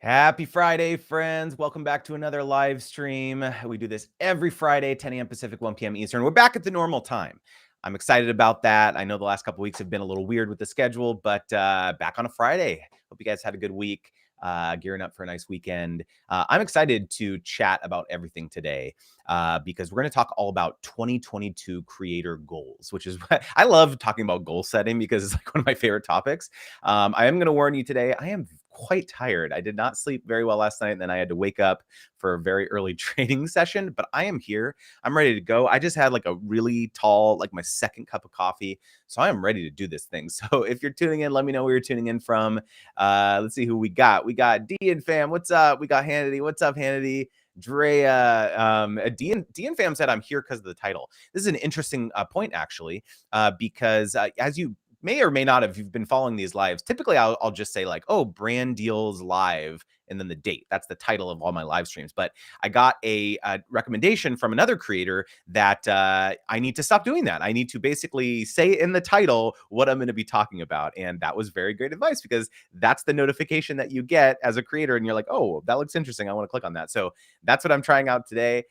Happy Friday, friends. Welcome back to another live stream. We do this every Friday, 10 a.m. Pacific, 1 p.m. Eastern. We're back at the normal time. I'm excited about that. I know the last couple of weeks have been a little weird with the schedule, but back on a Friday. Hope you guys had a good week, gearing up for a nice weekend. I'm excited to chat about everything today because we're going to talk all about 2022 creator goals, which is what I love talking about goal setting because it's like one of my favorite topics. I am going to warn you today, I am quite tired. I did not sleep very well last night, and then I had to wake up for a very early training session, but I am here. I'm ready to go. I just had like a really tall, like my second cup of coffee. So I am ready to do this thing. So if you're tuning in, let me know where you're tuning in from. Let's see who we got. We got D and Fam. What's up? We got Hannity. What's up, Hannity? Drea, D and Fam said I'm here because of the title. This is an interesting point, actually, because as you may or may not have, you've been following these lives. Typically, I'll just say like, oh, brand deals live, and then the date. That's the title of all my live streams. But I got a recommendation from another creator that I need to stop doing that. I need to basically say in the title what I'm going to be talking about. And that was very great advice because that's the notification that you get as a creator. And you're like, oh, that looks interesting. I want to click on that. So that's what I'm trying out today.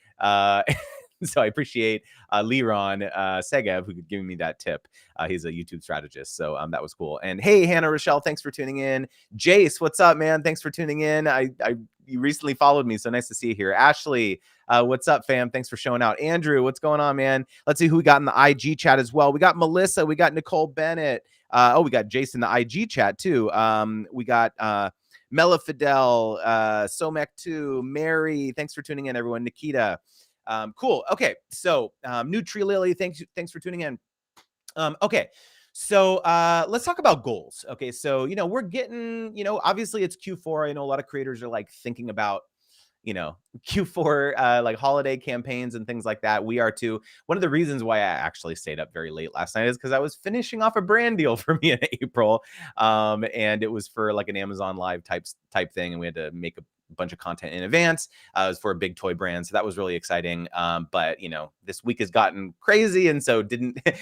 So I appreciate Liron Segev, who could give me that tip. He's a YouTube strategist. So that was cool. And hey, Hannah Rochelle, thanks for tuning in. Jace, what's up, man? Thanks for tuning in. You recently followed me, so nice to see you here. Ashley, what's up, fam? Thanks for showing out. Andrew, what's going on, man? Let's see who we got in the IG chat as well. We got Melissa. We got Nicole Bennett. We got Jason in the IG chat too. We got Mela Fidel, Somek 2, Mary. Thanks for tuning in, everyone. Nikita. Cool. Okay. So, Nutri Lily, thanks for tuning in. Okay. So, let's talk about goals. Okay. So, we're getting, obviously it's Q4. I know a lot of creators are like thinking about, Q4, like holiday campaigns and things like that. We are too. One of the reasons why I actually stayed up very late last night is because I was finishing off a brand deal for me in April. And it was for like an Amazon Live type thing. And we had to make a bunch of content in advance. It was for a big toy brand, so that was really exciting. But this week has gotten crazy, and so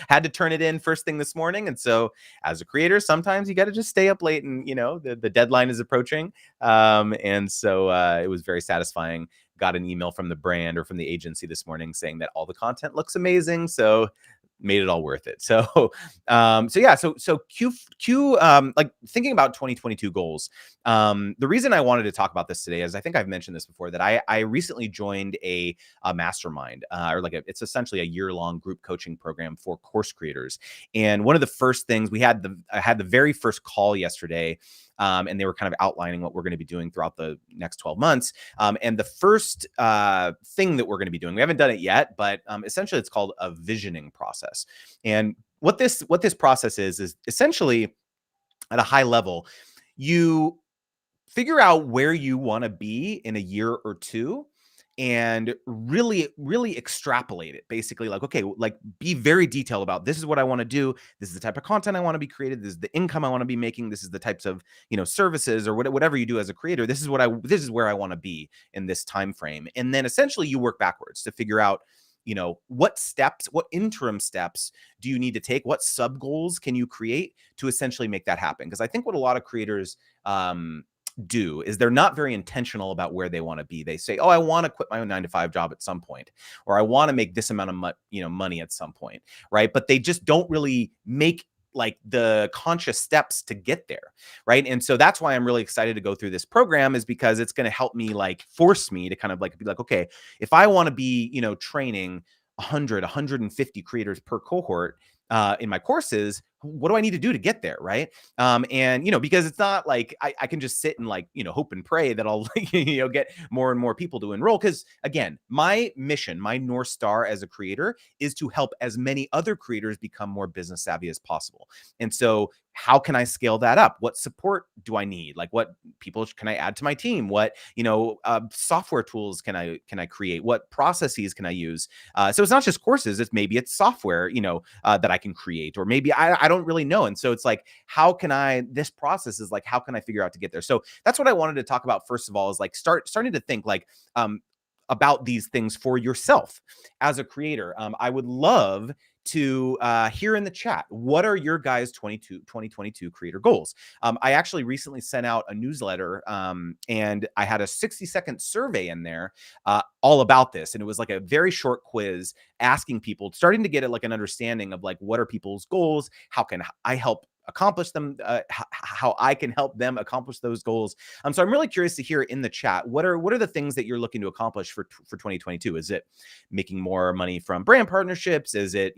had to turn it in first thing this morning. And so, as a creator, sometimes you got to just stay up late, and the deadline is approaching. And so it was very satisfying. Got an email from the brand or from the agency this morning saying that all the content looks amazing. So made it all worth it. So, like thinking about 2022 goals. The reason I wanted to talk about this today is I think I've mentioned this before, that I recently joined a mastermind, or like it's essentially a year-long group coaching program for course creators. And one of the first things I had the very first call yesterday. And they were kind of outlining what we're going to be doing throughout the next 12 months. And the first thing that we're going to be doing, we haven't done it yet, but essentially it's called a visioning process. And what this process is essentially at a high level, you figure out where you want to be in a year or two and really extrapolate it. Basically, like, okay, like be very detailed about, this is what I want to do. This is the type of content I want to be created. This is the income I want to be making. This is the types of, services or whatever you do as a creator. This is where I want to be in this time frame. And then essentially you work backwards to figure out, what interim steps do you need to take? What sub goals can you create to essentially make that happen? Because I think what a lot of creators, do is they're not very intentional about where they want to be. They say, oh, I want to quit my own 9-to-5 job at some point, or I want to make this amount of money at some point, right? But they just don't really make like the conscious steps to get there, right? And so that's why I'm really excited to go through this program, is because it's going to help me, like force me to kind of like be like, okay, if I want to be, training 150 creators per cohort in my courses, what do I need to do to get there, right? And because it's not like I can just sit and like hope and pray that I'll get more and more people to enroll. Because again, my mission, my North Star as a creator, is to help as many other creators become more business savvy as possible. And so how can I scale that up? What support do I need? Like, what people can I add to my team? What software tools can I create? What processes can I use? So it's not just courses. It's software that I can create, or maybe I don't really know. And so it's like, this process is like, how can I figure out to get there? So that's what I wanted to talk about first of all, is like starting to think like, about these things for yourself as a creator. I would love to hear in the chat, what are your guys' 2022 creator goals? I actually recently sent out a newsletter, and I had a 60-second survey in there all about this. And it was like a very short quiz asking people, starting to get like an understanding of like, what are people's goals? How can I help accomplish them, how I can help them accomplish those goals. So I'm really curious to hear in the chat, what are the things that you're looking to accomplish for 2022? Is it making more money from brand partnerships? Is it,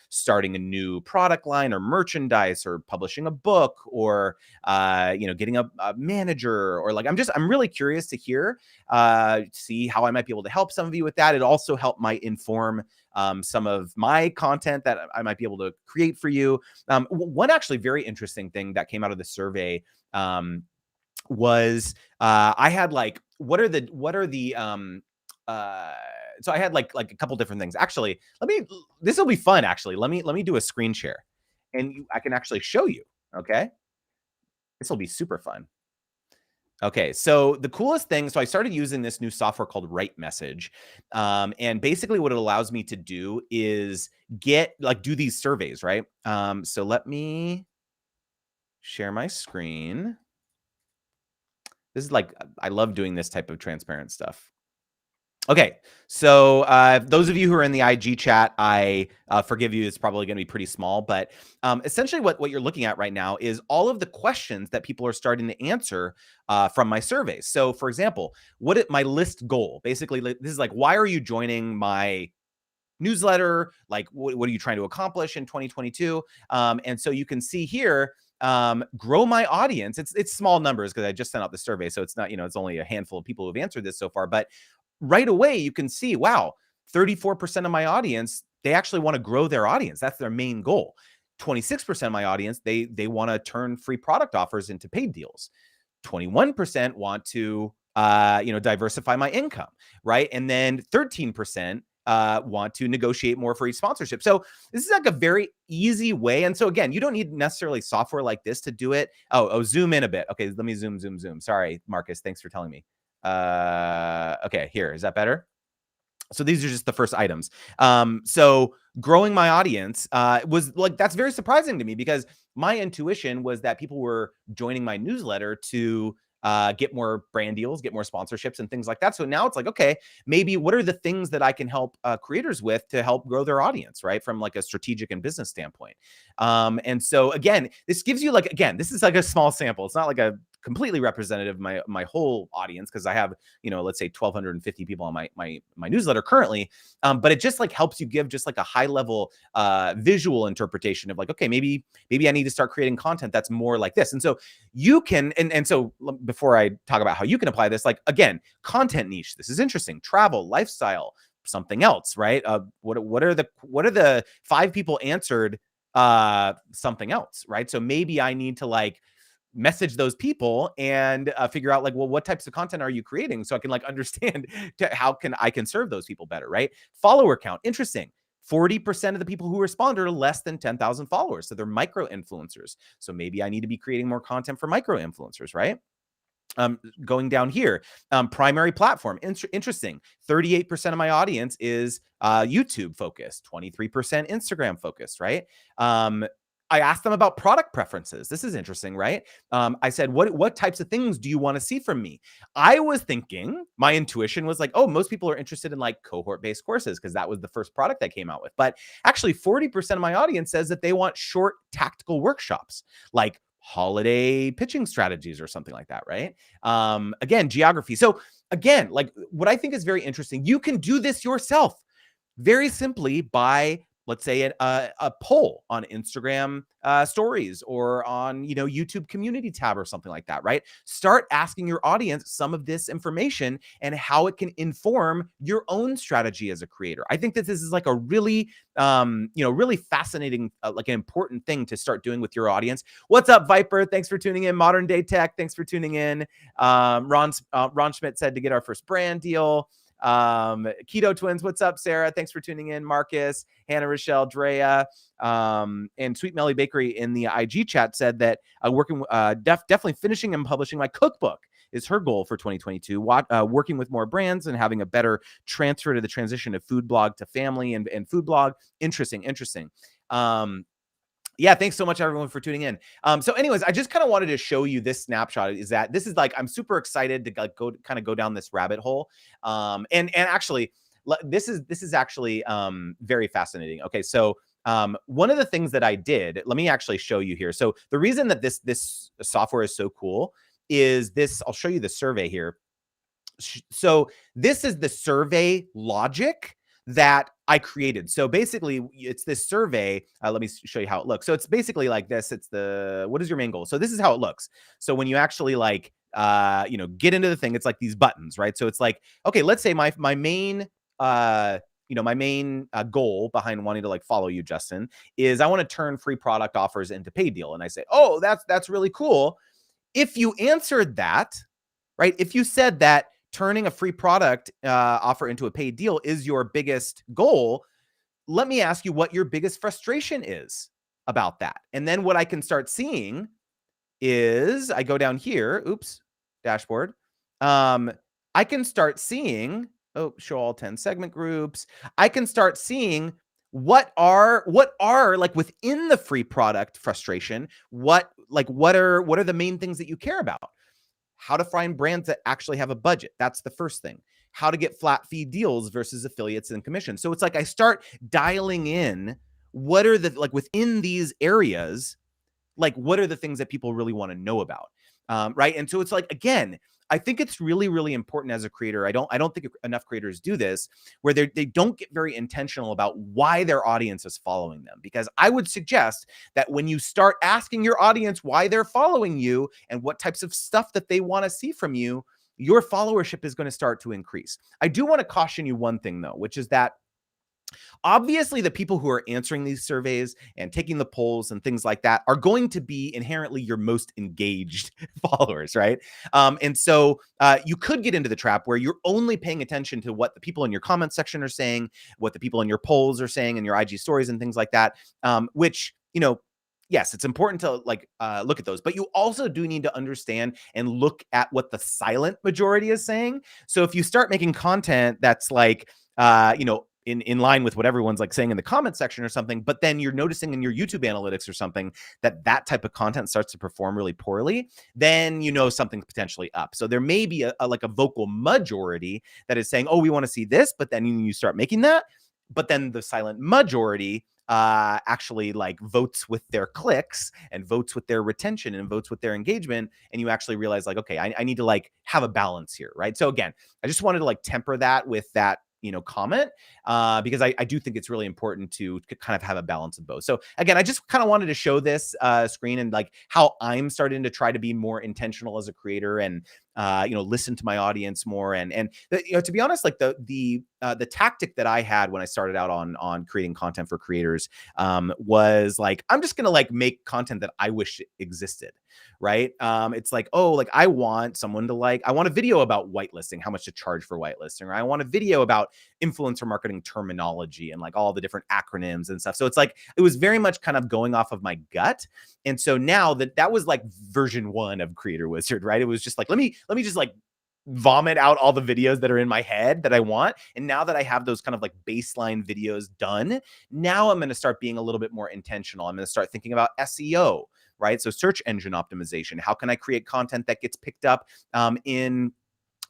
starting a new product line or merchandise, or publishing a book, or getting a manager, or like, I'm really curious to hear, see how I might be able to help some of you with that. It also might inform some of my content that I might be able to create for you. One actually very interesting thing that came out of the survey was I had like, so I had like a couple different things. Actually, this will be fun. Actually, let me do a screen share, and I can actually show you. Okay, this will be super fun. Okay, so the coolest thing, so I started using this new software called Write Message. And basically what it allows me to do is do these surveys, right? So let me share my screen. This is like, I love doing this type of transparent stuff. Okay, so those of you who are in the IG chat, I forgive you. It's probably going to be pretty small, but essentially what you're looking at right now is all of the questions that people are starting to answer from my surveys. So, for example, my list goal? Basically, this is like, why are you joining my newsletter? Like, what are you trying to accomplish in 2022? And so you can see here, grow my audience. It's small numbers because I just sent out the survey, so it's not, it's only a handful of people who've answered this so far, but right away, you can see, wow, 34% of my audience, they actually want to grow their audience. That's their main goal. 26% of my audience, they want to turn free product offers into paid deals. 21% want to, diversify my income, right? And then 13% want to negotiate more for each sponsorship. So this is like a very easy way. And so again, you don't need necessarily software like this to do it. Oh, zoom in a bit. Okay, let me zoom. Sorry, Marcus, thanks for telling me. Okay, here, is that better? So these are just the first items. So growing my audience was like, that's very surprising to me, because my intuition was that people were joining my newsletter to get more brand deals, get more sponsorships and things like that. So now it's like, okay, maybe what are the things that I can help creators with to help grow their audience, right? From like a strategic and business standpoint. And so again, this gives you this is like a small sample. It's not like a completely representative of my whole audience, because I have, let's say 1,250 people on my newsletter currently. But it just like helps you give just like a high level visual interpretation of like, okay, maybe I need to start creating content that's more like this. And so you can, and so before I talk about how you can apply this, like, again, content niche, this is interesting, travel, lifestyle, something else, right? What are the 5 people answered something else, right? So maybe I need to like message those people and figure out like, well, what types of content are you creating, so I can like understand how I can serve those people better, right? Follower count, interesting. 40% of the people who respond are less than 10,000 followers. So they're micro influencers. So maybe I need to be creating more content for micro influencers, right? Going down here, primary platform, interesting. 38% of my audience is YouTube focused, 23% Instagram focused, right? I asked them about product preferences. This is interesting, right? I said, what types of things do you want to see from me? I was thinking, my intuition was like, oh, most people are interested in like cohort-based courses, because that was the first product I came out with. But actually 40% of my audience says that they want short tactical workshops, like holiday pitching strategies or something like that, right? Again, geography. So again, like, what I think is very interesting, you can do this yourself very simply by, let's say, a poll on Instagram stories, or on, YouTube community tab or something like that, right? Start asking your audience some of this information and how it can inform your own strategy as a creator. I think that this is like a really, really fascinating, like an important thing to start doing with your audience. What's up, Viper? Thanks for tuning in. Modern Day Tech, thanks for tuning in. Ron Schmidt said to get our first brand deal. Keto Twins, what's up, Sarah? Thanks for tuning in. Marcus, Hannah, Rochelle, Drea, and Sweet Melly Bakery in the IG chat said that working, definitely finishing and publishing my cookbook is her goal for 2022, working with more brands and having a better transfer to the transition of food blog to family and food blog. Interesting. Yeah, thanks so much everyone for tuning in. So anyways, I just kind of wanted to show you this snapshot. Is that this is like, I'm super excited to like go down this rabbit hole. And actually this is actually very fascinating. Okay, so one of the things that I did, let me actually show you here. So the reason that this software is so cool is this. I'll show you the survey here. So this is the survey logic that I created. So basically it's this survey. Let me show you how it looks. So it's basically like this. It's what is your main goal? So this is how it looks. So when you actually like, get into the thing, it's like these buttons, right? So it's like, okay, let's say my main, my main goal behind wanting to like follow you, Justin, is I want to turn free product offers into paid deal. And I say, oh, that's really cool. If you answered that, right? If you said that turning a free product offer into a paid deal is your biggest goal, let me ask you what your biggest frustration is about that. And then what I can start seeing is I go down here, dashboard. I can start seeing, show all 10 segment groups. I can start seeing what are like within the free product frustration, what are the main things that you care about? How to find brands that actually have a budget. That's the first thing. How to get flat fee deals versus affiliates and commission. So it's like I start dialing in what are the, like within these areas, like what are the things that people really want to know about, right? And so it's like, again, I think it's really, really important as a creator. I don't think enough creators do this, where they don't get very intentional about why their audience is following them. Because I would suggest that when you start asking your audience why they're following you and what types of stuff that they want to see from you, your followership is going to start to increase. I do want to caution you one thing though, which is that obviously the people who are answering these surveys and taking the polls and things like that are going to be inherently your most engaged followers, right? And so you could get into the trap where you're only paying attention to what the people in your comment section are saying, what the people in your polls are saying, and your IG stories and things like that, which, yes, it's important to like look at those, but you also do need to understand and look at what the silent majority is saying. So if you start making content that's like, in line with what everyone's like saying in the comment section or something, but then you're noticing in your YouTube analytics or something that type of content starts to perform really poorly, then something's potentially up. So there may be a vocal majority that is saying, oh, we want to see this, but then you start making that, but then the silent majority actually like votes with their clicks and votes with their retention and votes with their engagement. And you actually realize like, okay, I need to like have a balance here, right? So again, I just wanted to like temper that with that comment, because I do think it's really important to kind of have a balance of both. So again, I just kind of wanted to show this screen and like how I'm starting to try to be more intentional as a creator and listen to my audience more. And to be honest, like the tactic that I had when I started out on creating content for creators was like, I'm just gonna like make content that I wish existed, right? It's like, oh, like I want someone to like, I want a video about whitelisting, how much to charge for whitelisting, or I want a video about influencer marketing terminology and like all the different acronyms and stuff. So it's like, it was very much kind of going off of my gut. And so now that was like version 1 of Creator Wizard, right? It was just like, let me just like vomit out all the videos that are in my head that I want. And now that I have those kind of like baseline videos done, now I'm going to start being a little bit more intentional. I'm going to start thinking about SEO, right? So search engine optimization. How can I create content that gets picked up in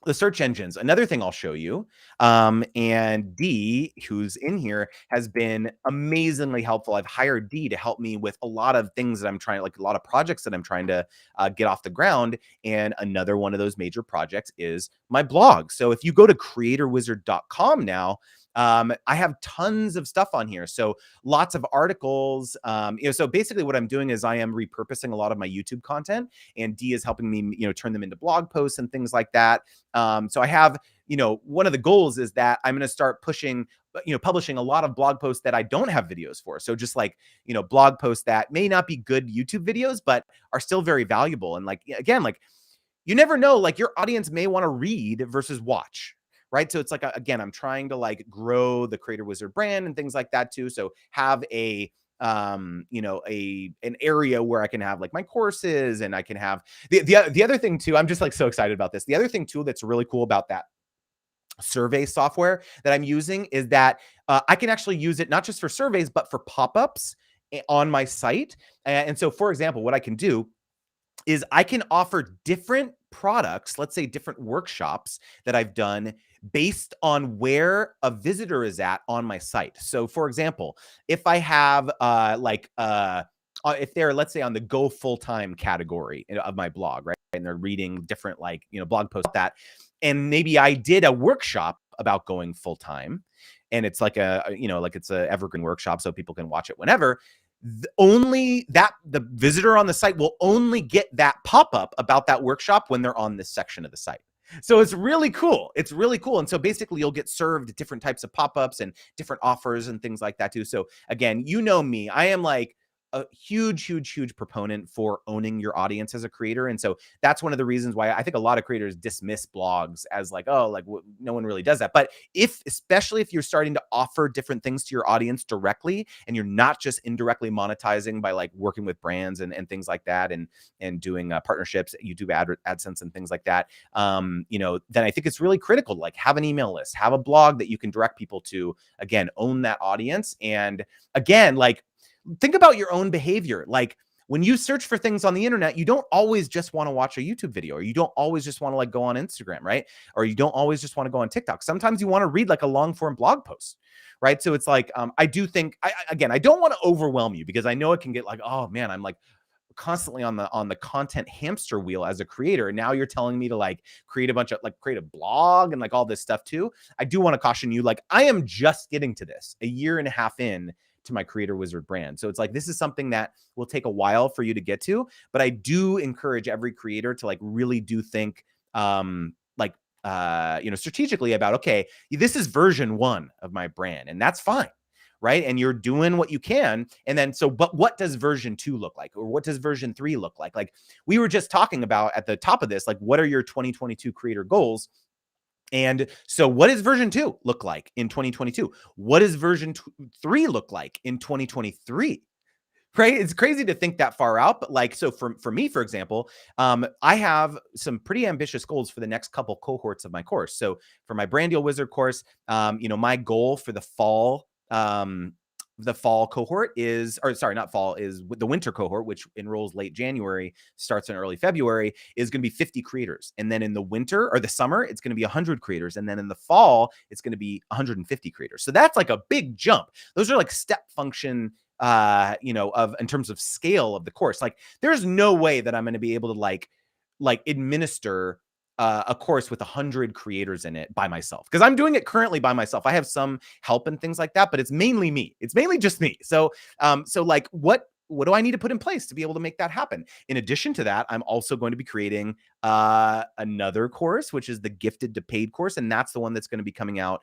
the search engines? Another thing I'll show you, and D, who's in here, has been amazingly helpful. I've hired D to help me with a lot of things that I'm trying, like a lot of projects that I'm trying to get off the ground. And another one of those major projects is my blog. So if you go to creatorwizard.com now, I have tons of stuff on here. So lots of articles, so basically what I'm doing is I am repurposing a lot of my YouTube content, and D is helping me, turn them into blog posts and things like that. So I have, one of the goals is that I'm going to start pushing, publishing a lot of blog posts that I don't have videos for. So just like, blog posts that may not be good YouTube videos, but are still very valuable. And like, again, like you never know, like your audience may want to read versus watch. Right. So it's like, again, I'm trying to like grow the Creator Wizard brand and things like that too. So have a you know, an area where I can have like my courses, and I can have the other thing too. I'm just like so excited about this. The other thing too that's really cool about that survey software that I'm using is that I can actually use it not just for surveys, but for pop-ups on my site. And so, for example, what I can do is I can offer different products, let's say different workshops that I've done based on where a visitor is at on my site. So, for example, if I have if they're, let's say, on the go full time category of my blog, right, and they're reading different like, you know, blog posts like that, and maybe I did a workshop about going full time, and it's like you know, like it's a evergreen workshop, so people can watch it whenever. Only that the visitor on the site will only get that pop-up about that workshop when they're on this section of the site. So it's really cool. It's really cool. And so basically you'll get served different types of pop-ups and different offers and things like that too. So again, you know me, I am like a huge proponent for owning your audience as a creator. And so that's one of the reasons why I think a lot of creators dismiss blogs as like, oh, like no one really does that. But especially if you're starting to offer different things to your audience directly, and you're not just indirectly monetizing by like working with brands and things like that, and doing partnerships, YouTube AdSense and things like that, you know, then I think it's really critical to like have an email list, have a blog that you can direct people to, again, own that audience. And again, like, think about your own behavior. Like when you search for things on the internet, you don't always just want to watch a YouTube video, or you don't always just want to like go on Instagram, right? Or you don't always just want to go on TikTok. Sometimes you want to read like a long form blog post, right? So it's like, I do think, again, I don't want to overwhelm you, because I know it can get like, oh man, I'm like constantly on the content hamster wheel as a creator. And now you're telling me to like create a blog and like all this stuff too. I do want to caution you, like I am just getting to this a year and a half in to my Creator Wizard brand. So it's like, this is something that will take a while for you to get to, but I do encourage every creator to like really do think, you know, strategically about, okay, this is version 1 of my brand, and that's fine. Right. And you're doing what you can. And then, but what does version 2 look like? Or what does version 3 look like? Like we were just talking about at the top of this, like, what are your 2022 creator goals? And so what does version 2 look like in 2022? What does version 3 look like in 2023? Right? It's crazy to think that far out, but like, so for me, for example, I have some pretty ambitious goals for the next couple cohorts of my course. So for my Brand Deal Wizard course, you know, my goal for the fall cohort is, or sorry, not fall, is the winter cohort, which enrolls late January, starts in early February, is going to be 50 creators. And then in the winter or the summer, it's going to be 100 creators. And then in the fall, it's going to be 150 creators. So that's like a big jump. Those are like step function, you know, in terms of scale of the course. Like there's no way that I'm going to be able to like administer a course with 100 creators in it by myself, because I'm doing it currently by myself. I have some help and things like that, but it's mainly me. It's mainly just me. So, like what do I need to put in place to be able to make that happen? In addition to that, I'm also going to be creating another course, which is the Gifted to Paid course. And that's the one that's going to be coming out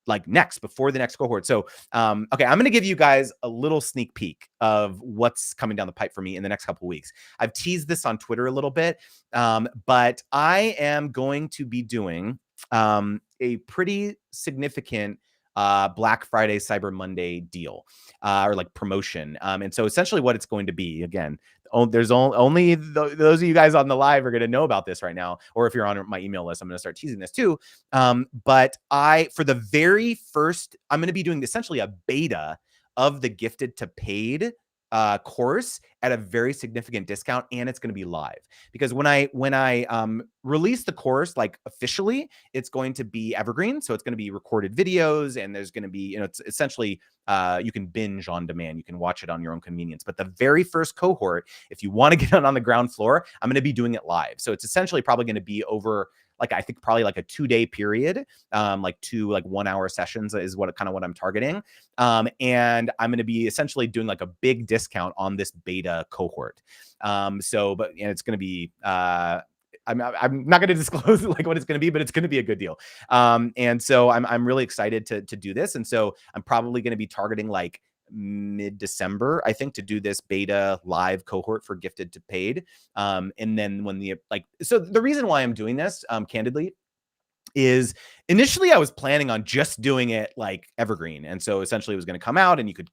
like before the next cohort. So, okay, I'm going to give you guys a little sneak peek of what's coming down the pipe for me in the next couple of weeks. I've teased this on Twitter a little bit, but I am going to be doing a pretty significant Black Friday, Cyber Monday deal or like promotion. And so essentially what it's going to be, again, there's only those of you guys on the live are going to know about this right now. Or if you're on my email list, I'm going to start teasing this too. But for the very first, I'm going to be doing essentially a beta of the Gifted to Paid course at a very significant discount, and it's going to be live, because when I release the course like officially, it's going to be evergreen. So it's going to be recorded videos, and there's going to be, you know, it's essentially you can binge on demand. You can watch it on your own convenience. But the very first cohort, if you want to get on the ground floor, I'm going to be doing it live. So it's essentially probably going to be over, like, I think probably like a 2-day period, like 2 like 1-hour sessions is what I'm targeting. And I'm going to be essentially doing like a big discount on this beta cohort. But it's going to be, I'm not going to disclose like what it's going to be, but it's going to be a good deal. And so I'm really excited to do this. And so I'm probably going to be targeting like mid-December, I think, to do this beta live cohort for Gifted to Paid. And then when so the reason why I'm doing this, candidly, is initially I was planning on just doing it like evergreen. And so essentially it was going to come out and you could,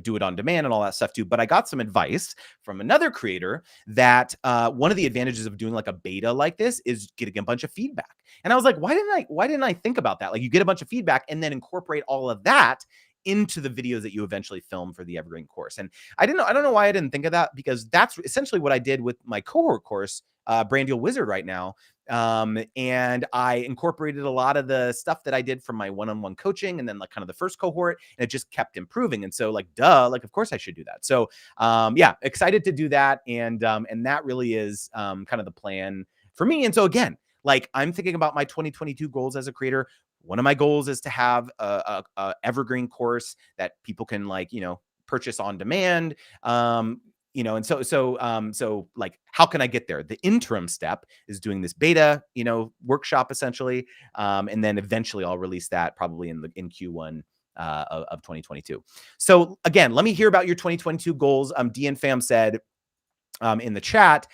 do it on demand and all that stuff too. But I got some advice from another creator that one of the advantages of doing like a beta like this is getting a bunch of feedback. And I was like, why didn't I think about that? Like you get a bunch of feedback and then incorporate all of that into the videos that you eventually film for the evergreen course. And I don't know why I didn't think of that, because that's essentially what I did with my cohort course, Brand Deal Wizard right now. And I incorporated a lot of the stuff that I did from my one-on-one coaching and then like kind of the first cohort, and it just kept improving. And so like, like, of course I should do that. So, yeah, excited to do that. And that really is, kind of the plan for me. And so again, like I'm thinking about my 2022 goals as a creator. One of my goals is to have a evergreen course that people can like, purchase on demand. And so like, how can I get there? The interim step is doing this beta, workshop essentially. And then eventually I'll release that probably in Q1 of 2022. So again, let me hear about your 2022 goals. DN Fam said, in the chat,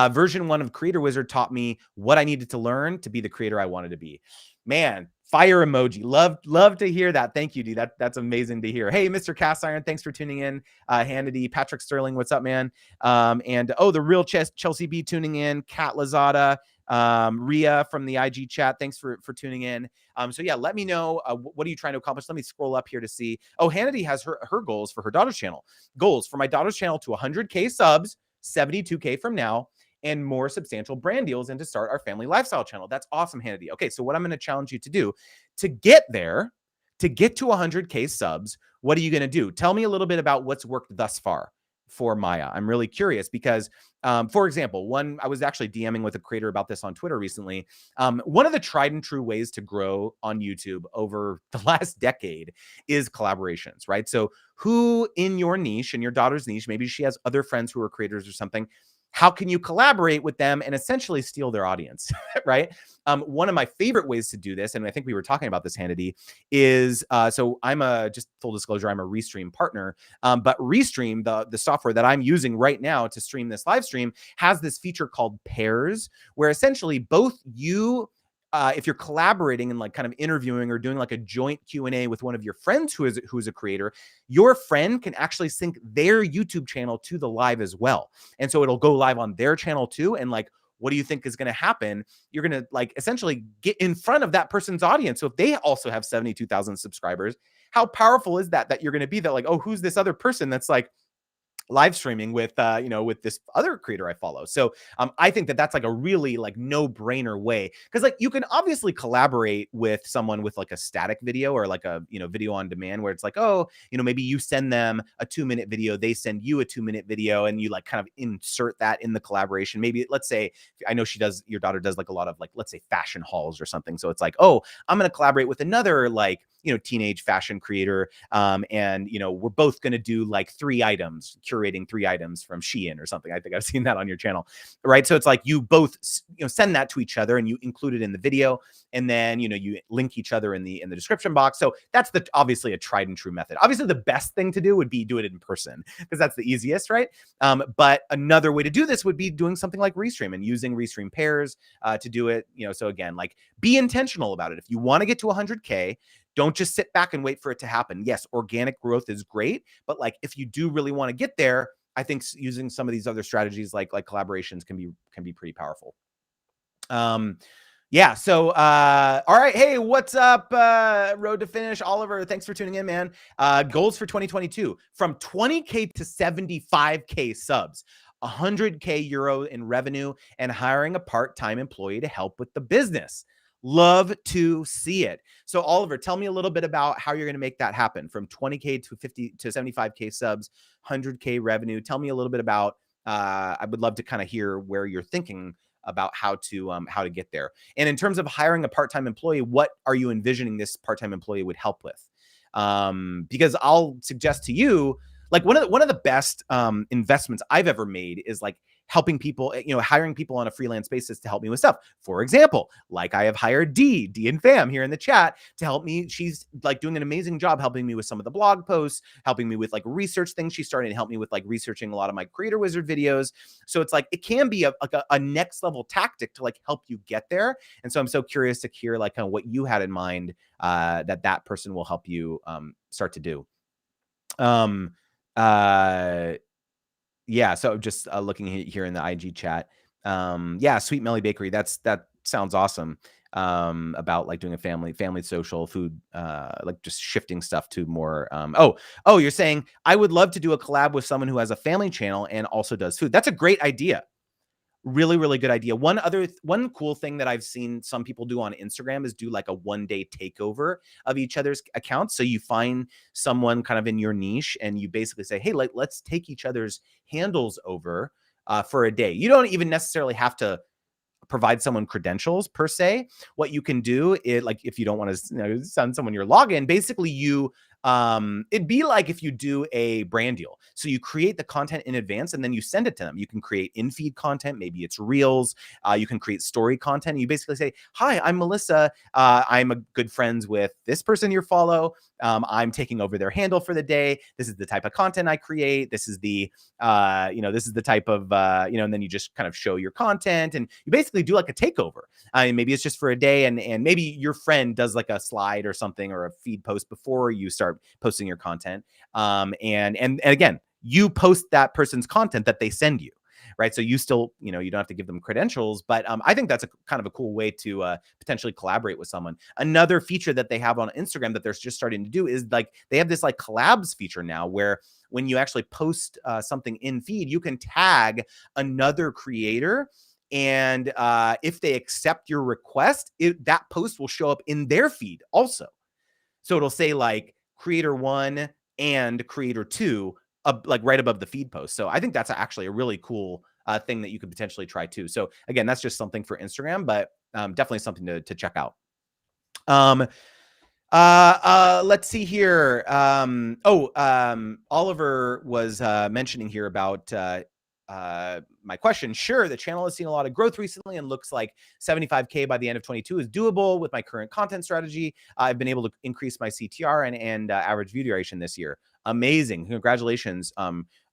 version 1 of Creator Wizard taught me what I needed to learn to be the creator I wanted to be. Man, fire emoji. Love to hear that. Thank you, D. That's amazing to hear. Hey, Mr. Cast Iron, thanks for tuning in. Hannity, Patrick Sterling, what's up, man? The real Chelsea B tuning in. Kat Lazada, Ria from the IG chat, thanks for tuning in. So yeah, let me know, what are you trying to accomplish? Let me scroll up here to see. Oh, Hannity has her goals for her daughter's channel. Goals for my daughter's channel to 100K subs, 72K from now, and more substantial brand deals, and to start our family lifestyle channel. That's awesome, Hannity. Okay, so what I'm going to challenge you to do to get there, to get to 100K subs, what are you going to do? Tell me a little bit about what's worked thus far for Maya. I'm really curious because, for example, I was actually DMing with a creator about this on Twitter recently. One of the tried and true ways to grow on YouTube over the last decade is collaborations, right? So who in your niche, in your daughter's niche, maybe she has other friends who are creators or something, how can you collaborate with them and essentially steal their audience, right? One of my favorite ways to do this, and I think we were talking about this, Hannity, is, so just full disclosure, I'm a Restream partner, but Restream, the software that I'm using right now to stream this live stream, has this feature called pairs, where essentially both you, if you're collaborating and like kind of interviewing or doing like a joint Q&A with one of your friends who is a creator, your friend can actually sync their YouTube channel to the live as well. And so it'll go live on their channel too. And like, what do you think is going to happen? You're going to like essentially get in front of that person's audience. So if they also have 72,000 subscribers, how powerful is that you're going to be that like, oh, who's this other person that's like live streaming with, with this other creator I follow. So I think that's like a really like no brainer way. Cause like you can obviously collaborate with someone with like a static video or like a, video on demand where it's like, oh, maybe you send them a 2-minute video, they send you a 2-minute video, and you like kind of insert that in the collaboration. Maybe let's say, I know your daughter does like a lot of like, let's say fashion hauls or something. So it's like, oh, I'm going to collaborate with another like, teenage fashion creator. And we're both going to do like curating 3 items from Shein or something. I think I've seen that on your channel, right? So it's like you both, send that to each other and you include it in the video, and then, you link each other in the description box. So that's obviously a tried and true method. Obviously the best thing to do would be do it in person because that's the easiest, right? But another way to do this would be doing something like Restream and using Restream pairs to do it. So again, like be intentional about it. If you want to get to 100K, don't just sit back and wait for it to happen. Yes, organic growth is great, but like if you do really want to get there, I think using some of these other strategies like collaborations can be pretty powerful. Yeah. So, all right. Hey, what's up? Road to Finish. Oliver, thanks for tuning in, man. Goals for 2022 from 20K to 75K subs, 100K euro in revenue, and hiring a part-time employee to help with the business. Love to see it. So Oliver, tell me a little bit about how you're going to make that happen from 20K to 50 to 75K subs, 100K revenue. Tell me a little bit about, I would love to kind of hear where you're thinking about how to get there. And in terms of hiring a part-time employee, what are you envisioning this part-time employee would help with? Because I'll suggest to you, like one of the best investments I've ever made is like helping people, hiring people on a freelance basis to help me with stuff. For example, like I have hired D and Fam here in the chat to help me. She's like doing an amazing job helping me with some of the blog posts, helping me with like research things. She's starting to help me with like researching a lot of my Creator Wizard videos. So it's like, it can be a next level tactic to like help you get there. And so I'm so curious to hear like kind of what you had in mind that person will help you start to do. Yeah, so just looking here in the IG chat. Yeah, Sweet Melly Bakery. That sounds awesome. About like doing a family social food, like just shifting stuff to more. Oh, you're saying I would love to do a collab with someone who has a family channel and also does food. That's a great idea. Really, really good idea. One cool thing that I've seen some people do on Instagram is do like a 1-day takeover of each other's accounts. So you find someone kind of in your niche and you basically say, hey, let's take each other's handles over for a day. You don't even necessarily have to provide someone credentials per se. What you can do is, like, if you don't want to send someone your login, basically it'd be like if you do a brand deal. So you create the content in advance and then you send it to them. You can create in-feed content. Maybe it's reels. You can create story content. You basically say, hi, I'm Melissa. I'm a good friends with this person you follow. I'm taking over their handle for the day. This is the type of content I create. This is the, this is the type of, and then you just kind of show your content and you basically do like a takeover. Maybe it's just for a day and maybe your friend does like a slide or something or a feed post before you start posting your content. And again, you post that person's content that they send you. Right. So you still, you don't have to give them credentials, but I think that's a kind of a cool way to potentially collaborate with someone. Another feature that they have on Instagram that they're just starting to do is like they have this like collabs feature now where when you actually post something in feed, you can tag another creator. And if they accept your request, that post will show up in their feed also. So it'll say like creator 1 and creator 2 like right above the feed post. So I think that's actually a really cool thing that you could potentially try too. So again, that's just something for Instagram, but definitely something to check out. Let's see here. Oliver was mentioning here about my question. Sure, the channel has seen a lot of growth recently and looks like 75K by the end of 22 is doable with my current content strategy. I've been able to increase my CTR and average view duration this year. Amazing. Congratulations,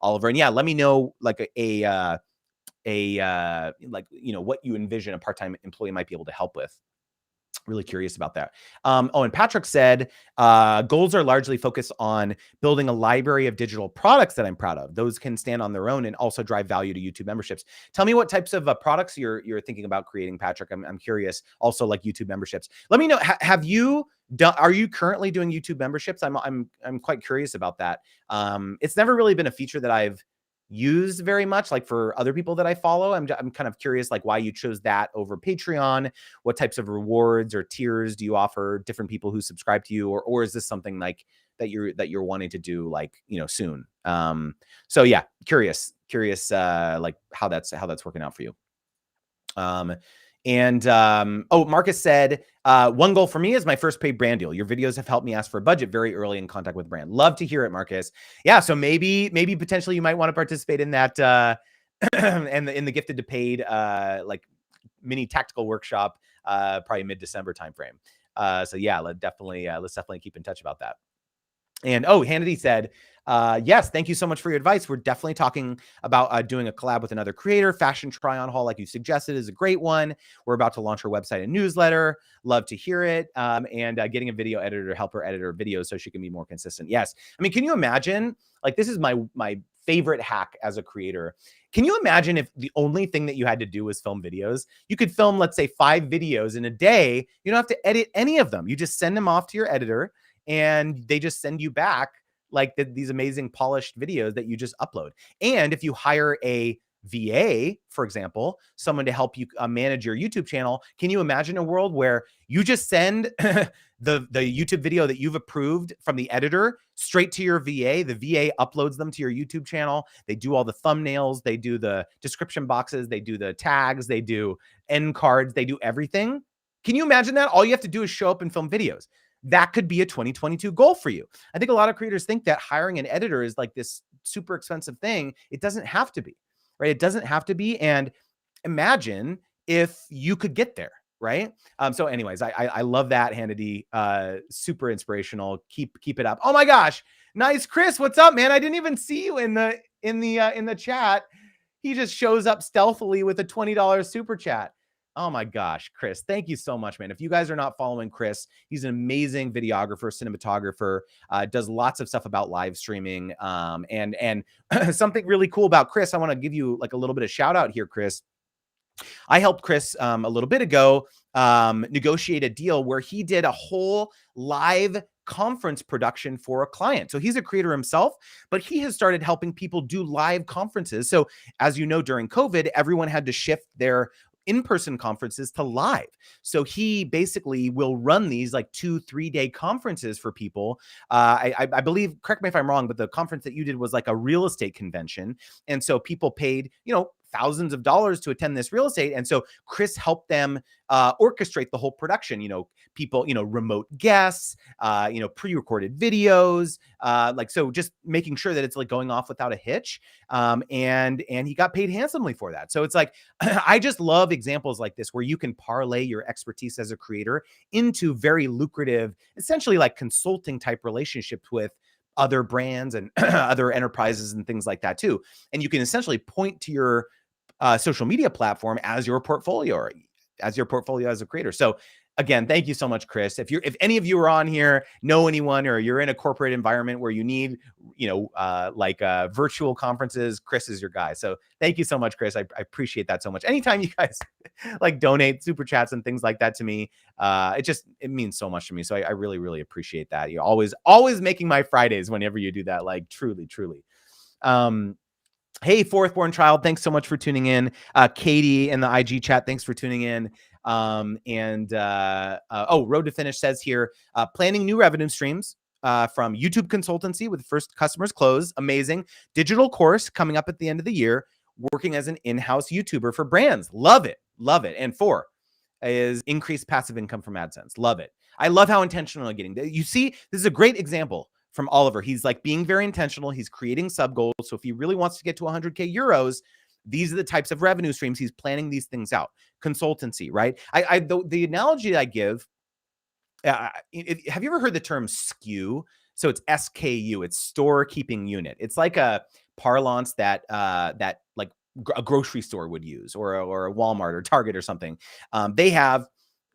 Oliver. And yeah, let me know like what you envision a part-time employee might be able to help with. Really curious about that. And Patrick said, goals are largely focused on building a library of digital products that I'm proud of. Those can stand on their own and also drive value to YouTube memberships. Tell me what types of products you're thinking about creating, Patrick. I'm curious. Also, like YouTube memberships. Let me know. Have you done? Are you currently doing YouTube memberships? I'm quite curious about that. It's never really been a feature that I've used very much, like for other people that I follow. I'm kind of curious, like why you chose that over Patreon. What types of rewards or tiers do you offer different people who subscribe to you, or is this something like that you're wanting to do like soon? So yeah, curious like how that's working out for you. Marcus said, one goal for me is my first paid brand deal. Your videos have helped me ask for a budget very early in contact with brand. Love to hear it, Marcus. Yeah. So maybe potentially you might want to participate in that, and in the gifted to paid, like mini tactical workshop, probably mid-December timeframe. So yeah, let's definitely keep in touch about that. And Hannity said, yes, thank you so much for your advice. We're definitely talking about doing a collab with another creator. Fashion try-on haul, like you suggested, is a great one. We're about to launch our website and newsletter. Love to hear it. And getting a video editor to help her edit her videos so she can be more consistent. Yes. I mean, can you imagine? Like, this is my favorite hack as a creator. Can you imagine if the only thing that you had to do was film videos? You could film, let's say, 5 videos in a day. You don't have to edit any of them. You just send them off to your editor and they just send you back like these amazing polished videos that you just upload. And if you hire a VA, for example, someone to help you manage your YouTube channel, can you imagine a world where you just send the YouTube video that you've approved from the editor straight to your VA? The VA uploads them to your YouTube channel. They do all the thumbnails. They do the description boxes. They do the tags. They do end cards. They do everything. Can you imagine that? All you have to do is show up and film videos. That could be a 2022 goal for you. I think a lot of creators think that hiring an editor is like this super expensive thing. It doesn't have to be, right? It doesn't have to be. And imagine if you could get there, right? So anyways, I love that, Hannity. Super inspirational. Keep it up. Oh my gosh. Nice, Chris. What's up, man? I didn't even see you in the chat. He just shows up stealthily with a $20 super chat. Oh my gosh, Chris, thank you so much, man. If you guys are not following Chris, he's an amazing videographer, cinematographer, does lots of stuff about live streaming. And something really cool about Chris, I want to give you like a little bit of shout out here, Chris. I helped Chris a little bit ago negotiate a deal where he did a whole live conference production for a client. So he's a creator himself, but he has started helping people do live conferences. So as you know, during COVID, everyone had to shift their in-person conferences to live. So he basically will run these like 2-3 day conferences for people. I believe, correct me if I'm wrong, but the conference that you did was like a real estate convention. And so people paid, thousands of dollars to attend this real estate. And so Chris helped them orchestrate the whole production, people, remote guests, pre-recorded videos, so just making sure that it's like going off without a hitch. And he got paid handsomely for that. So it's like, I just love examples like this where you can parlay your expertise as a creator into very lucrative, essentially like consulting type relationships with other brands and other enterprises and things like that too. And you can essentially point to your social media platform as your portfolio or as your portfolio as a creator. So again, thank you so much, Chris. If any of you are on here, know anyone, or you're in a corporate environment where you need, virtual conferences, Chris is your guy. So thank you so much, Chris. I appreciate that so much. Anytime you guys like donate super chats and things like that to me, it means so much to me. So I really, really appreciate that. You're always making my Fridays whenever you do that. Like truly, truly. Hey, fourth born child, thanks so much for tuning in. Katie in the IG chat, thanks for tuning in. Road to Finish says here, planning new revenue streams from YouTube consultancy with first customers closed. Amazing. Digital course coming up at the end of the year, working as an in-house YouTuber for brands. Love it. Love it. And 4 is increased passive income from AdSense. Love it. I love how intentional I'm getting. You see, this is a great example from Oliver. He's like being very intentional. He's creating sub goals. So if he really wants to get to 100K euros, these are the types of revenue streams. He's planning these things out. Consultancy, right? The analogy I give, have you ever heard the term SKU? So it's SKU, it's store keeping unit. It's like a parlance that like a grocery store would use, or a Walmart or Target or something. They have,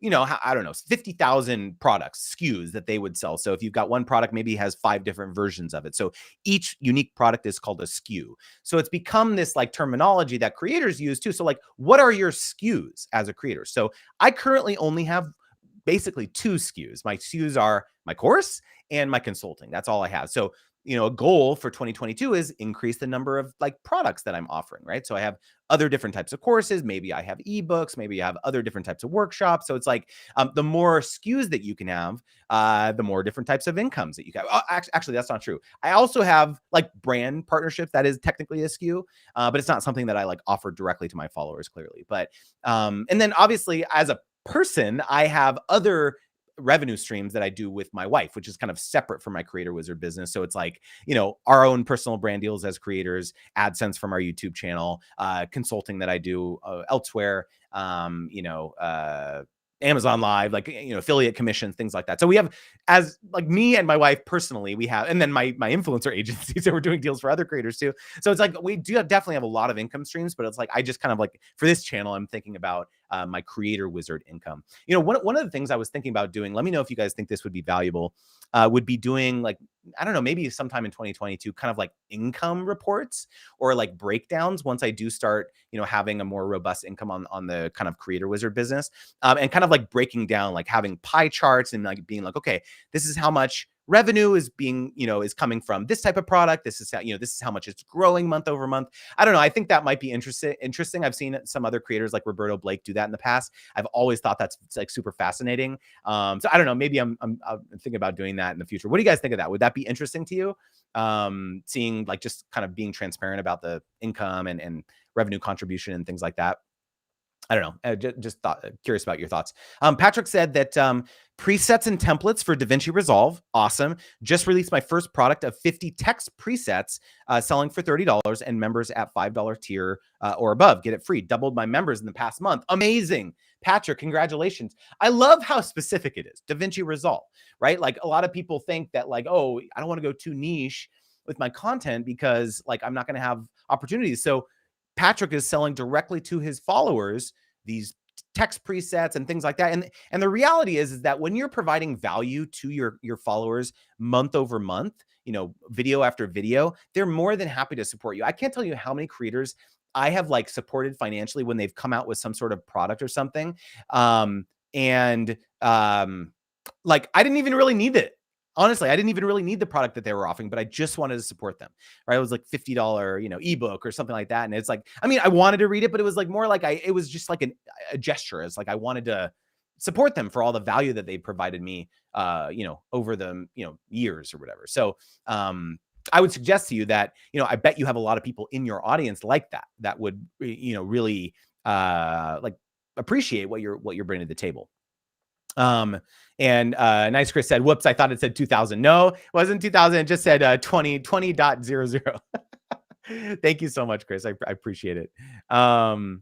I don't know, 50,000 products, SKUs that they would sell. So if you've got one product, maybe it has 5 different versions of it. So each unique product is called a SKU. So it's become this like terminology that creators use too. So like, what are your SKUs as a creator? So I currently only have basically 2 SKUs. My SKUs are my course and my consulting. That's all I have. So a goal for 2022 is increase the number of like products that I'm offering, right? So I have other different types of courses. Maybe I have ebooks, maybe I have other different types of workshops. So it's like the more SKUs that you can have, the more different types of incomes that you can have. Actually, that's not true. I also have like brand partnerships. That is technically a SKU, but it's not something that I like offer directly to my followers clearly. But, and then obviously as a person, I have other revenue streams that I do with my wife, which is kind of separate from my Creator Wizard business. So it's like, our own personal brand deals as creators, AdSense from our YouTube channel, consulting that I do elsewhere, Amazon Live, like, affiliate commissions, things like that. So we have, as like me and my wife personally, we have, and then my influencer agency. So we're doing deals for other creators too. So it's like, we do definitely have a lot of income streams, but it's like, I just kind of like, for this channel, I'm thinking about my Creator Wizard income. One of the things I was thinking about doing, let me know if you guys think this would be valuable, would be doing like, I don't know, maybe sometime in 2022, kind of like income reports or like breakdowns once I do start, having a more robust income on the kind of Creator Wizard business, and kind of like breaking down, like having pie charts and like being like, okay, this is how much revenue is being, is coming from this type of product. This is how, this is how much it's growing month over month. I don't know. I think that might be interesting. I've seen some other creators like Roberto Blake do that in the past. I've always thought that's like super fascinating. So I don't know, maybe I'm thinking about doing that in the future. What do you guys think of that? Would that be interesting to you? Seeing like just kind of being transparent about the income and revenue contribution and things like that. I don't know. Just curious about your thoughts. Patrick said that presets and templates for DaVinci Resolve. Awesome. Just released my first product of 50 text presets, selling for $30, and members at $5 tier or above get it free. Doubled my members in the past month. Amazing. Patrick, congratulations. I love how specific it is. DaVinci Resolve, right? Like a lot of people think that like, oh, I don't want to go too niche with my content because like I'm not going to have opportunities. So Patrick is selling directly to his followers these text presets and things like that. And the reality is that when you're providing value to your followers month over month, you know, video after video, they're more than happy to support you. I can't tell you how many creators I have like supported financially when they've come out with some sort of product or something. And like I didn't even really need it. Honestly, I didn't even really need the product that they were offering, but I just wanted to support them, right? It was like $50, you know, ebook or something like that. And it's like, I mean, I wanted to read it, but it was like more like it was just like a gesture. It's like, I wanted to support them for all the value that they provided me, you know, over the, you know, years or whatever. So, I would suggest to you that, you know, I bet you have a lot of people in your audience like that would, you know, really, like appreciate what you're bringing to the table. Nice Chris said, whoops, I thought it said 2000. No, it wasn't 2000. It just said 20.00. Thank you so much, Chris. I appreciate it. Oliver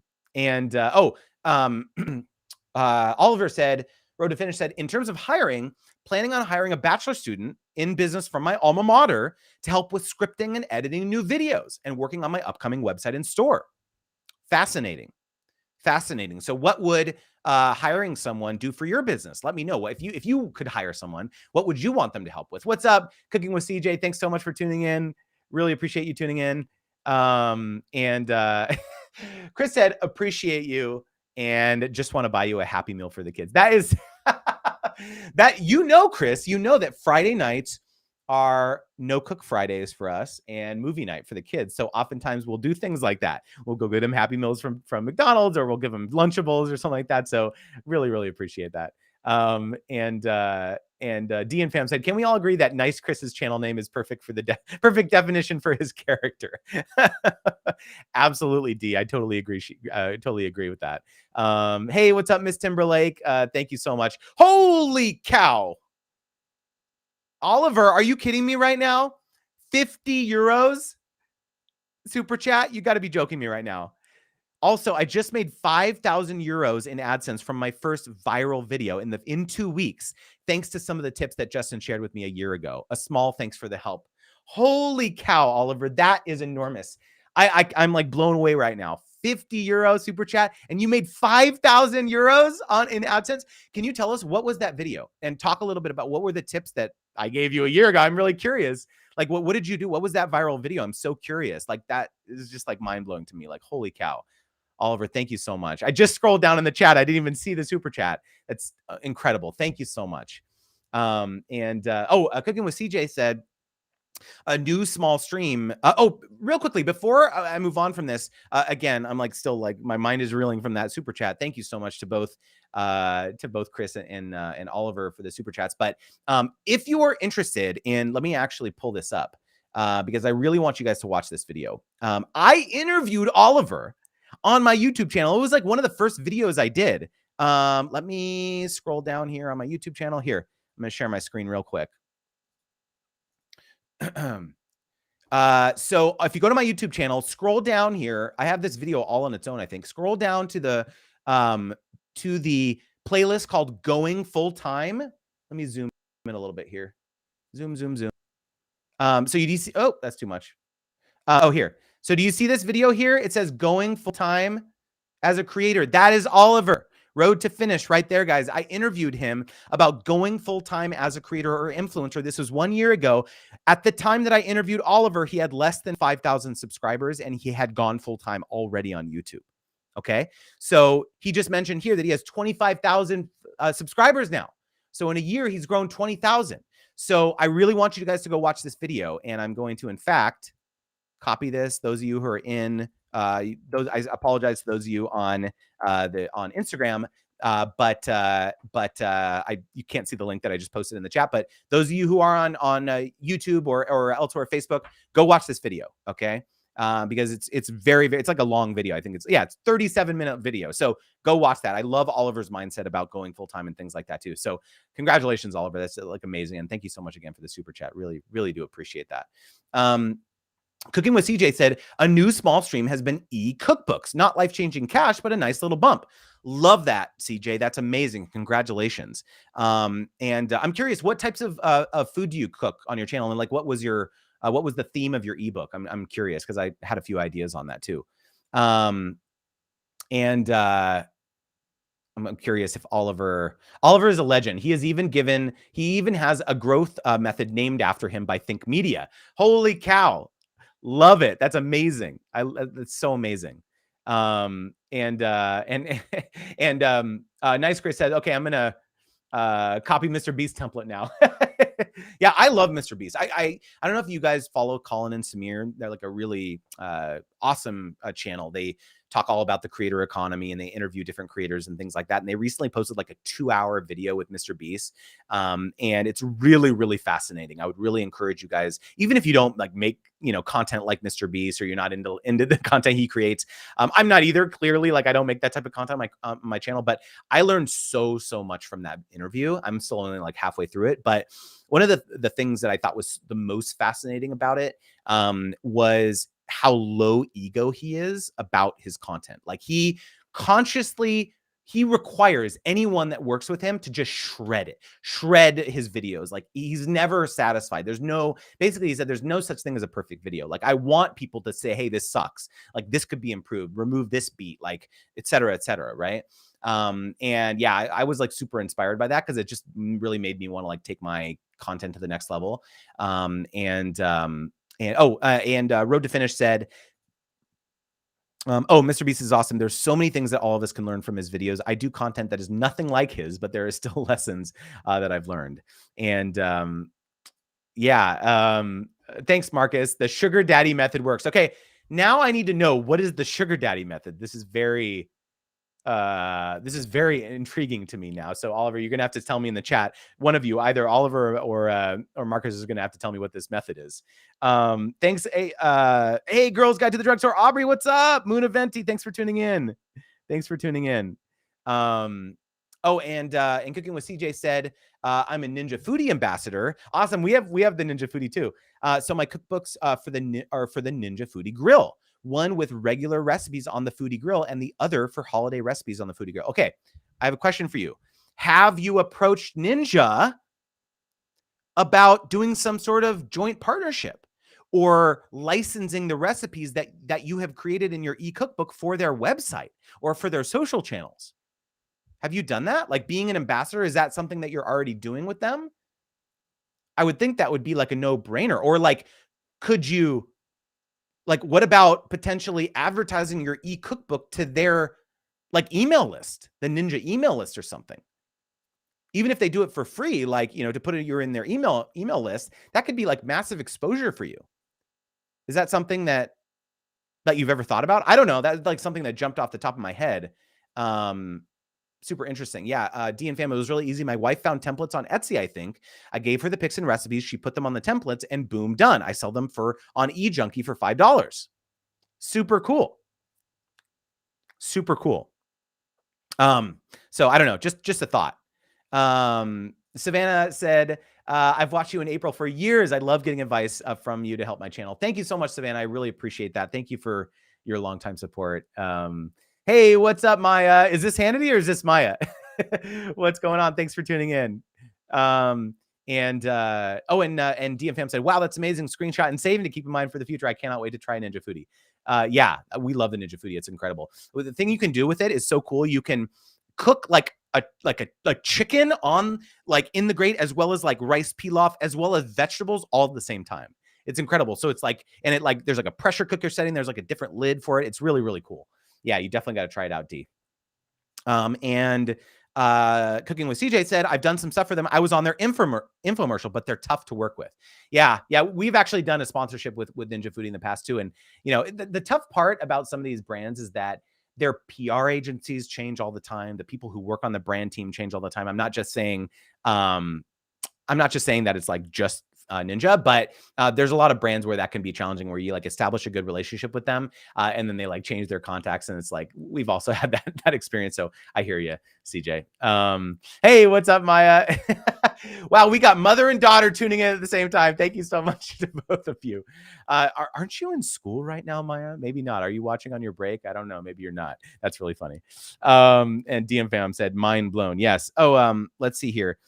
said, Road to Finish said, in terms of hiring, planning on hiring a bachelor student in business from my alma mater to help with scripting and editing new videos and working on my upcoming website and store. Fascinating. So what would hiring someone do for your business? Let me know. If you could hire someone, what would you want them to help with? What's up, Cooking with CJ? Thanks so much for tuning in. Really appreciate you tuning in. Chris said, appreciate you and just want to buy you a Happy Meal for the kids. That is that, you know, Chris, you know that Friday nights are no cook Fridays for us and movie night for the kids. So oftentimes we'll do things like that. We'll go get them Happy Meals from McDonald's, or we'll give them Lunchables or something like that. So really, really appreciate that. D and Fam said, can we all agree that Nice Chris's channel name is perfect for the perfect definition for his character? Absolutely, D. I totally agree. Totally agree with that. Hey, what's up, Miss Timberlake? Thank you so much. Holy cow. Oliver, are you kidding me right now? 50 euros super chat? You got to be joking me right now. Also, I just made 5,000 euros in AdSense from my first viral video in 2 weeks, thanks to some of the tips that Justin shared with me a year ago. A small thanks for the help. Holy cow, Oliver, that is enormous. I'm like blown away right now. 50 euro super chat, and you made 5,000 euros in AdSense. Can you tell us what was that video and talk a little bit about what were the tips that I gave you a year ago? I'm really curious. Like, what did you do? What was that viral video? I'm so curious. Like, that is just like mind blowing to me. Like, holy cow. Oliver, thank you so much. I just scrolled down in the chat. I didn't even see the super chat. That's incredible. Thank you so much. Cooking with CJ said, a new small stream. Real quickly, before I move on from this, again, I'm like still like my mind is reeling from that super chat. Thank you so much to both Chris and Oliver for the super chats. But if you are interested in, let me actually pull this up because I really want you guys to watch this video. I interviewed Oliver on my YouTube channel. It was like one of the first videos I did. Let me scroll down here on my YouTube channel. Here, I'm going to share my screen real quick. So if you go to my YouTube channel, scroll down here. I have this video all on its own, I think. Scroll down to the playlist called Going Full Time. Let me zoom in a little bit here. Zoom. So you see, oh, that's too much. Here. So do you see this video here? It says Going Full Time as a creator. That is Oliver. Road to Finish right there, guys. I interviewed him about going full-time as a creator or influencer. This was 1 year ago. At the time that I interviewed Oliver, he had less than 5,000 subscribers and he had gone full-time already on YouTube. Okay. So he just mentioned here that he has 25,000 subscribers now. So in a year, he's grown 20,000. So I really want you guys to go watch this video. And I'm going to, in fact, copy this. Those of you who are in I apologize to those of you on Instagram, but you can't see the link that I just posted in the chat. But those of you who are on YouTube or elsewhere, Facebook, go watch this video, okay? because it's very, very, it's like a long video. I think it's 37-minute video. So go watch that. I love Oliver's mindset about going full time and things like that too. So congratulations, Oliver. That's like amazing. And thank you so much again for the super chat. Really, really do appreciate that. Cooking with CJ said, a new small stream has been e-cookbooks, not life-changing cash, but a nice little bump. Love that, CJ. That's amazing. Congratulations. And I'm curious, what types of food do you cook on your channel? And like, what was the theme of your ebook? I'm curious because I had a few ideas on that too. And I'm curious if Oliver is a legend. He even has a growth method named after him by Think Media. Holy cow. Love it. That's amazing. That's so amazing. And Nice Grace said, okay, I'm gonna copy Mr. Beast template now. Yeah, I love Mr. Beast. I don't know if you guys follow Colin and Samir. They're like a really awesome channel. They talk all about the creator economy and they interview different creators and things like that. And they recently posted like a 2-hour video with Mr. Beast. And it's really, really fascinating. I would really encourage you guys, even if you don't like make, content like Mr. Beast, or you're not into the content he creates. I'm not either, clearly. Like I don't make that type of content on my channel, but I learned so much from that interview. I'm still only like halfway through it. But one of the things that I thought was the most fascinating about it was how low ego he is about his content. Like he requires anyone that works with him to just shred his videos. Like he's never satisfied. Basically he said, there's no such thing as a perfect video. Like I want people to say, hey, this sucks. Like this could be improved, remove this beat, like, et cetera, right? And yeah, I was like super inspired by that because it just really made me want to like take my content to the next level. Road to Finish said, Mr. Beast is awesome. There's so many things that all of us can learn from his videos. I do content that is nothing like his, but there is still lessons that I've learned. And thanks, Marcus. The sugar daddy method works. Okay, now I need to know, what is the sugar daddy method? This is very intriguing to me now. So Oliver, you're gonna have to tell me in the chat. One of you, either Oliver or Marcus, is gonna have to tell me what this method is. Thanks. Hey, Girls Guide to the Drugstore. Aubrey, what's up? Moon Eventi, thanks for tuning in. And Cooking with CJ said, I'm a Ninja Foodie ambassador. Awesome. We have the Ninja Foodie too. So my cookbooks are for the Ninja Foodie Grill. One with regular recipes on the Foodie Grill and the other for holiday recipes on the Foodie Grill. Okay, I have a question for you. Have you approached Ninja about doing some sort of joint partnership or licensing the recipes that you have created in your e-cookbook for their website or for their social channels? Have you done that? Like being an ambassador, is that something that you're already doing with them? I would think that would be like a no-brainer. Or like, what about potentially advertising your e-cookbook to their like email list, the Ninja email list or something? Even if they do it for free, like, to put you're in their email list, that could be like massive exposure for you. Is that something that you've ever thought about? I don't know. That's like something that jumped off the top of my head. Super interesting. Yeah. D and Fam, it was really easy. My wife found templates on Etsy, I think. I gave her the pics and recipes. She put them on the templates and boom, done. I sell them on eJunkie for $5. Super cool. So I don't know, just a thought. Savannah said, I've watched you in April for years. I love getting advice from you to help my channel. Thank you so much, Savannah. I really appreciate that. Thank you for your longtime support. Hey, what's up, Maya? Is this Hannity or is this Maya? What's going on? Thanks for tuning in. And DMFam said, wow, that's amazing. Screenshot and saving to keep in mind for the future. I cannot wait to try Ninja Foodie. Yeah, we love the Ninja Foodie. It's incredible. The thing you can do with it is so cool. You can cook like a chicken on like in the grate, as well as like rice pilaf, as well as vegetables all at the same time. It's incredible. So it's like, and it like, there's like a pressure cooker setting. There's like a different lid for it. It's really, really cool. Yeah, you definitely got to try it out, D. Cooking with CJ said, I've done some stuff for them. I was on their infomercial, but they're tough to work with. Yeah. We've actually done a sponsorship with Ninja Foodie in the past too. And the tough part about some of these brands is that their PR agencies change all the time. The people who work on the brand team change all the time. I'm not just saying that it's like just Ninja, but there's a lot of brands where that can be challenging, where you like establish a good relationship with them, and then they like change their contacts, and it's like we've also had that experience. So I hear you, CJ. Hey, what's up, Maya? Wow, we got mother and daughter tuning in at the same time. Thank you so much to both of you. Aren't you in school right now, Maya? Maybe not. Are you watching on your break? I don't know. Maybe you're not. That's really funny. And DM fam said mind blown. Yes. Oh, let's see here.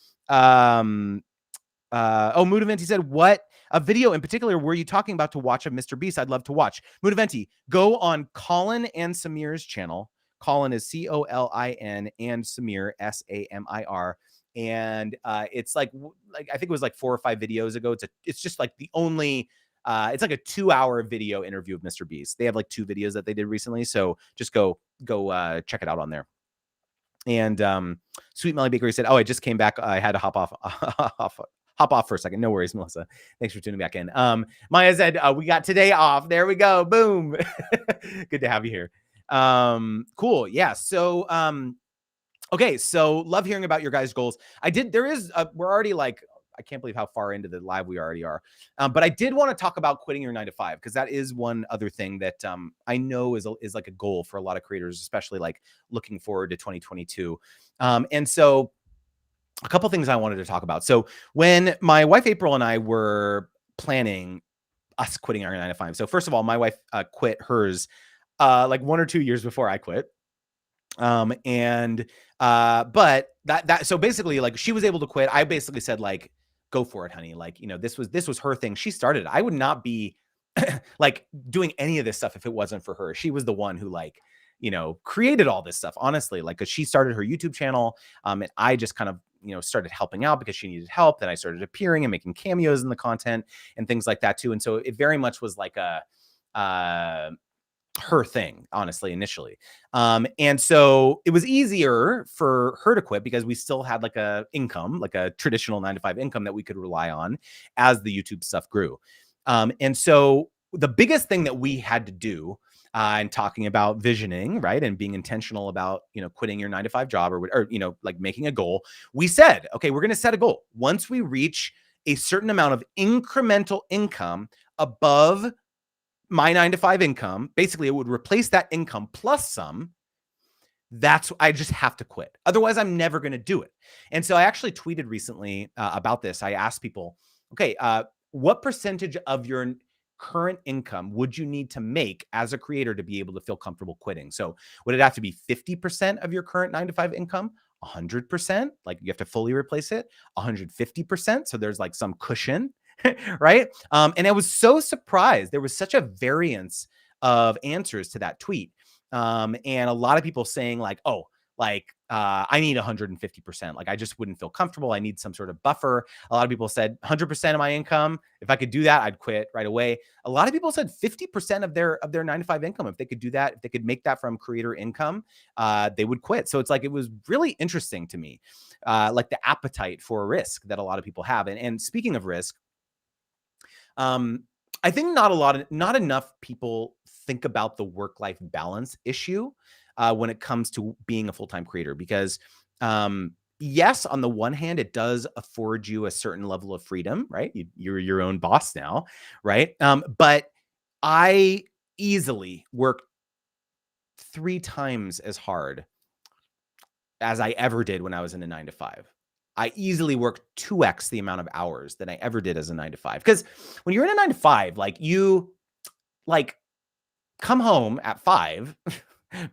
Mudaventi said, what a video in particular were you talking about to watch of Mr. Beast? I'd love to watch. Mudaventi, go on Colin and Samir's channel. Colin is Colin and Samir, Samir. And it's like I think it was like 4 or 5 videos ago. It's just like the only it's like a 2-hour video interview of Mr. Beast. They have like 2 videos that they did recently. So just go check it out on there. And Sweet Melly Bakery said, oh, I just came back. I had to hop off for a second. No worries, Melissa. Thanks for tuning back in. Maya said, we got today off. There we go. Boom. Good to have you here. Cool. Yeah. So, okay. So love hearing about your guys' goals. We're already like, I can't believe how far into the live we already are. But I did want to talk about quitting your 9 to 5, because that is one other thing that I know is like a goal for a lot of creators, especially like looking forward to 2022. And so a couple things I wanted to talk about. So when my wife April and I were planning us quitting our 9 to 5. So first of all, my wife quit hers like 1 or 2 years before I quit. But so basically, like, she was able to quit. I basically said, like, go for it, honey. Like, this was her thing. She started it. I would not be like doing any of this stuff if it wasn't for her. She was the one who like, created all this stuff, honestly, like, cause she started her YouTube channel. And I just kind of, started helping out because she needed help. Then I started appearing and making cameos in the content and things like that too. And so it very much was like her thing, honestly, initially. And so it was easier for her to quit because we still had like a income, like a traditional 9 to 5 income that we could rely on as the YouTube stuff grew. And so the biggest thing that we had to do, and talking about visioning, right, and being intentional about, quitting your 9 to 5 job or like making a goal, we said, okay, we're going to set a goal. Once we reach a certain amount of incremental income above my 9 to 5 income, basically it would replace that income plus some. I just have to quit. Otherwise, I'm never going to do it. And so I actually tweeted recently about this. I asked people, okay, what percentage of your current income would you need to make as a creator to be able to feel comfortable quitting? So would it have to be 50% of your current 9 to 5 income? 100%? Like you have to fully replace it? 150%? So there's like some cushion, right? And I was so surprised. There was such a variance of answers to that tweet. And a lot of people saying like, oh, like, I need 150%. Like, I just wouldn't feel comfortable. I need some sort of buffer. A lot of people said 100% of my income. If I could do that, I'd quit right away. A lot of people said 50% of their 9 to 5 income. If they could do that, if they could make that from creator income, they would quit. So it's like, it was really interesting to me, like the appetite for risk that a lot of people have. And speaking of risk, I think not enough people think about the work-life balance issue when it comes to being a full-time creator, because yes, on the one hand, it does afford you a certain level of freedom, right? You're your own boss now, right? But I easily work 3 times as hard as I ever did when I was in a 9 to 5. I easily worked 2x the amount of hours that I ever did as a 9 to 5. Because when you're in a 9 to 5, like you like come home at 5,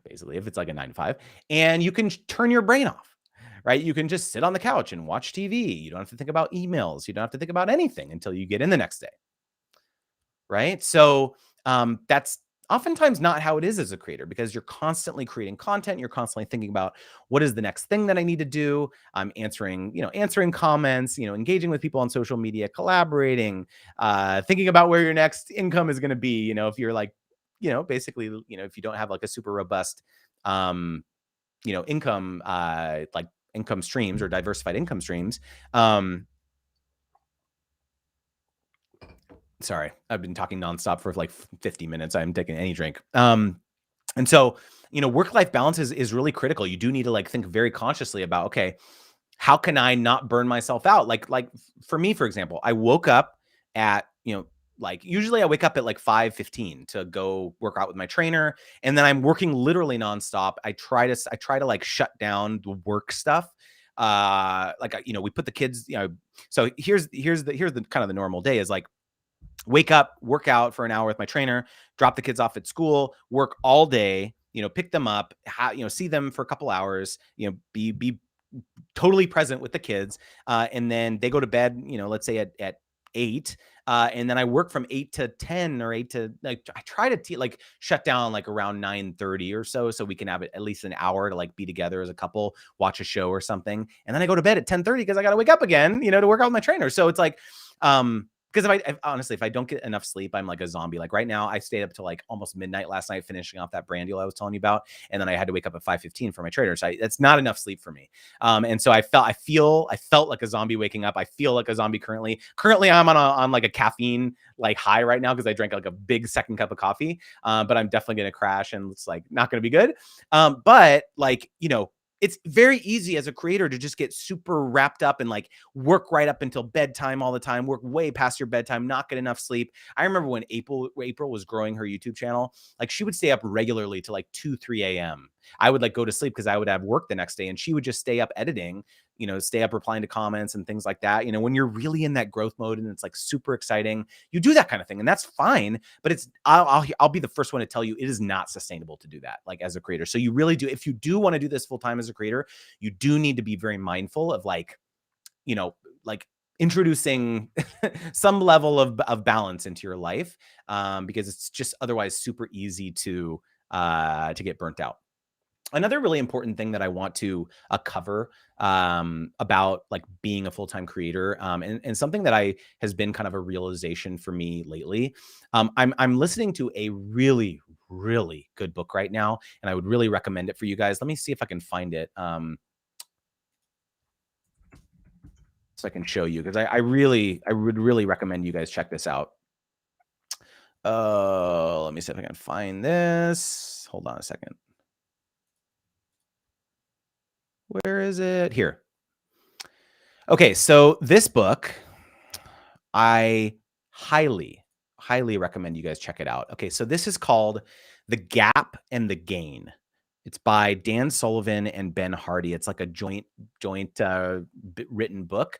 basically, if it's like a 9 to 5, and you can turn your brain off, right? You can just sit on the couch and watch TV. You don't have to think about emails. You don't have to think about anything until you get in the next day, right? So that's oftentimes not how it is as a creator, because you're constantly creating content. You're constantly thinking about what is the next thing that I need to do. I'm answering comments, engaging with people on social media, collaborating, thinking about where your next income is going to be. If you're like, basically, if you don't have like a super robust, income, like income streams or diversified income streams. Sorry, I've been talking nonstop for like 50 minutes. I'm taking any drink. And so, work-life balance is really critical. You do need to like think very consciously about, okay, how can I not burn myself out? Like for me, for example, I woke up at, like usually I wake up at like 5:15 to go work out with my trainer. And then I'm working literally nonstop. I try to like shut down the work stuff. We put the kids, so here's the kind of the normal day is like, wake up, work out for an hour with my trainer, drop the kids off at school, work all day, pick them up, see them for a couple hours, be totally present with the kids. And then they go to bed, let's say at 8. And then I work from 8 to 10 or 8 to, like, I try to like shut down like around 9:30 or so we can have at least an hour to like be together as a couple, watch a show or something. And then I go to bed at 10:30 because I got to wake up again, to work out with my trainer. So it's like, because honestly, if I don't get enough sleep, I'm like a zombie. Like right now, I stayed up till like almost midnight last night finishing off that brand deal I was telling you about, and then I had to wake up at 5:15 for my trainer. So that's not enough sleep for me. And so I felt like a zombie waking up. I feel like a zombie currently. Currently, I'm on like a caffeine like high right now because I drank like a big second cup of coffee. But I'm definitely gonna crash, and it's like not gonna be good. But like it's very easy as a creator to just get super wrapped up and like work right up until bedtime all the time, work way past your bedtime, not get enough sleep. I remember when April was growing her YouTube channel, like she would stay up regularly to like 2, 3 a.m. I would like go to sleep because I would have work the next day, and she would just stay up editing, stay up replying to comments and things like that. When you're really in that growth mode and it's like super exciting, you do that kind of thing, and that's fine. But I'll be the first one to tell you it is not sustainable to do that, like as a creator. So you really do, if you do want to do this full time as a creator, you do need to be very mindful of like, like introducing some level of balance into your life, because it's just otherwise super easy to get burnt out. Another really important thing that I want to cover about like being a full-time creator, and something that has been kind of a realization for me lately. I'm listening to a really, really good book right now, and I would really recommend it for you guys. Let me see if I can find it, so I can show you, because I would really recommend you guys check this out. Let me see if I can find this. Hold on a second. Where is it? Here. Okay, so this book, I highly, highly recommend you guys check it out. Okay, so this is called The Gap and the Gain. It's by Dan Sullivan and Ben Hardy. It's like a joint written book.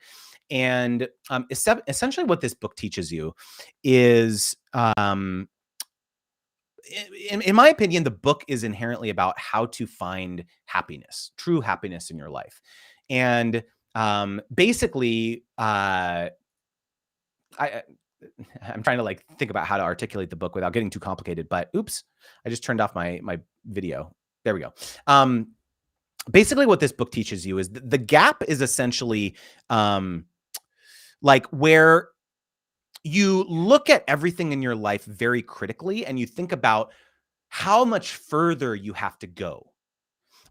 And essentially what this book teaches you is, in my opinion, the book is inherently about how to find happiness, true happiness in your life. And basically, I'm trying to like think about how to articulate the book without getting too complicated, but oops, I just turned off my video. There we go. Basically what this book teaches you is the gap is essentially like where you look at everything in your life very critically and you think about how much further you have to go.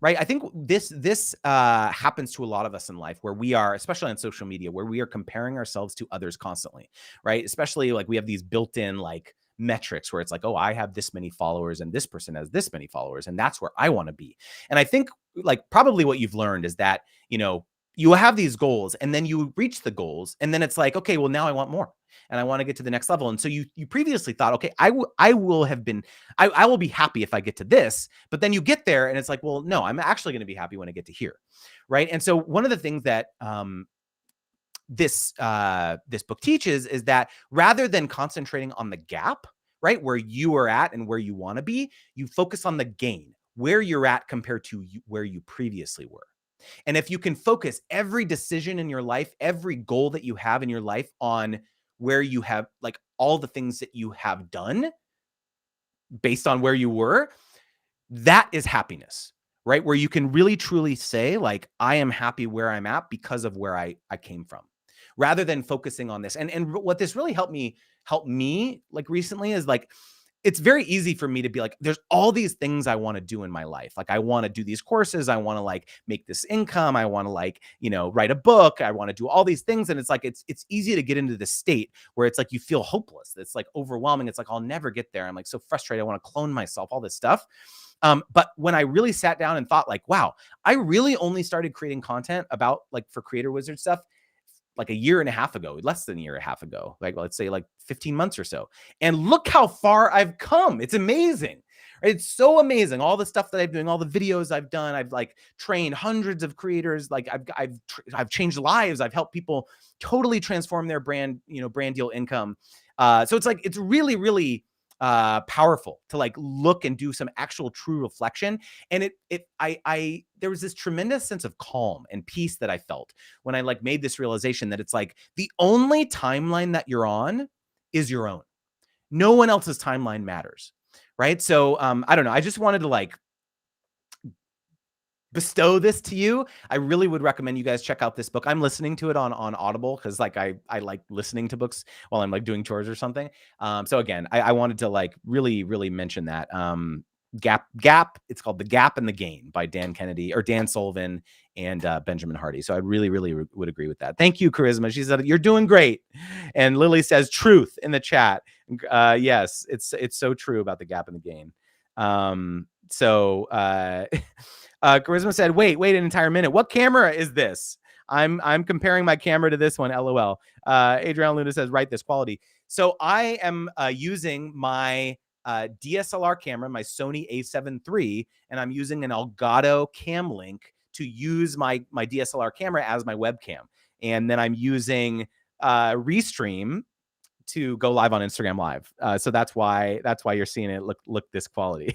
Right. I think this happens to a lot of us in life, where we are, especially on social media, where we are comparing ourselves to others constantly. Right. Especially like we have these built in like metrics where it's like, oh, I have this many followers and this person has this many followers, and that's where I want to be. And I think like probably what you've learned is that, you have these goals and then you reach the goals and then it's like, okay, well, now I want more and I want to get to the next level. And so you previously thought, okay, I will be happy if I get to this, but then you get there and it's like, well, no, I'm actually going to be happy when I get to here. Right. And so one of the things that this book teaches is that rather than concentrating on the gap, right, where you are at and where you want to be, you focus on the gain, where you're at compared to where you previously were. And if you can focus every decision in your life, every goal that you have in your life on where you have like all the things that you have done based on where you were, that is happiness, right? Where you can really truly say like, I am happy where I'm at because of where I came from, rather than focusing on this. And what this really helped me like recently is like, it's very easy for me to be like, there's all these things I want to do in my life. Like I want to do these courses. I want to like make this income. I want to like, write a book. I want to do all these things. And it's like, it's easy to get into this state where it's like, you feel hopeless. It's like overwhelming. It's like, I'll never get there. I'm like so frustrated. I want to clone myself, all this stuff. But when I really sat down and thought like, wow, I really only started creating content about like for Creator Wizard stuff like a year and a half ago, less than a year and a half ago, like let's say like 15 months or so. And look how far I've come. It's amazing. It's so amazing. All the stuff that I'm doing, all the videos I've done, I've like trained hundreds of creators. Like I've changed lives. I've helped people totally transform their brand, brand deal income. So it's like, it's really, really powerful to like look and do some actual true reflection. And there was this tremendous sense of calm and peace that I felt when I like made this realization that it's like the only timeline that you're on is your own. No one else's timeline matters. Right. So I don't know. I just wanted to like bestow this to you. I really would recommend you guys check out this book. I'm listening to it on Audible because like I like listening to books while I'm like doing chores or something. So again, I wanted to like really, really mention that. Gap. It's called The Gap and the Gain by Dan Kennedy or Dan Sullivan and Benjamin Hardy. So I really, really would agree with that. Thank you, Charisma. She said, you're doing great. And Lily says truth in the chat. Yes, it's so true about the gap and the gain. Charisma said, wait an entire minute. What camera is this? I'm comparing my camera to this one. LOL. Adriana Luna says, right, this quality. So I am using my DSLR camera, my Sony a7 III, and I'm using an Elgato Cam Link to use my DSLR camera as my webcam. And then I'm using Restream to go live on Instagram Live. So that's why you're seeing it look this quality.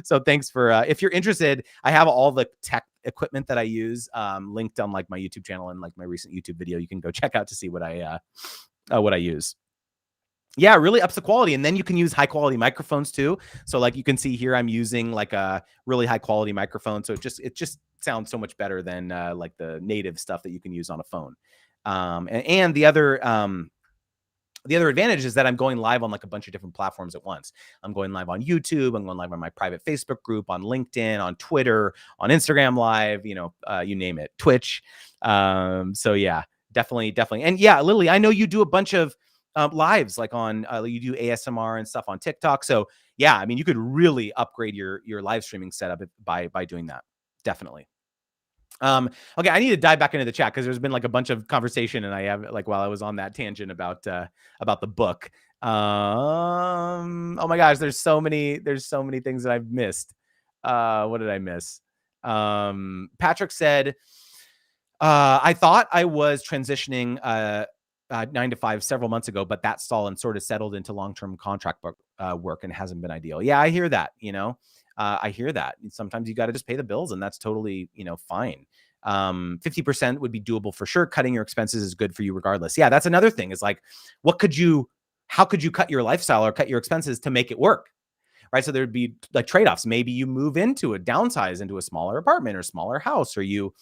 So thanks for if you're interested, I have all the tech equipment that I use linked on like my YouTube channel and like my recent YouTube video. You can go check out to see what I use. Yeah, it really ups the quality. And then you can use high quality microphones too. So like you can see here, I'm using like a really high quality microphone. So it just sounds so much better than like the native stuff that you can use on a phone. And the other advantage is that I'm going live on like a bunch of different platforms at once. I'm going live on YouTube. I'm going live on my private Facebook group, on LinkedIn, on Twitter, on Instagram Live, you name it, Twitch. So yeah, definitely. And yeah, Lily, I know you do a bunch of lives like on, you do ASMR and stuff on TikTok. So yeah, I mean, you could really upgrade your live streaming setup by doing that. Definitely. Okay, I need to dive back into the chat because there's been like a bunch of conversation, and I have like while I was on that tangent about the book. Oh my gosh, there's so many things that I've missed. What did I miss? Patrick said, I thought I was transitioning 9 to 5 several months ago, but that stalled and sort of settled into long-term contract work and hasn't been ideal. Yeah, I hear that, I hear that. Sometimes you got to just pay the bills, and that's totally, fine. 50% would be doable for sure. Cutting your expenses is good for you regardless. Yeah, that's another thing is like, how could you cut your lifestyle or cut your expenses to make it work? Right. So there'd be like trade-offs. Maybe you move downsize into a smaller apartment or smaller house, or you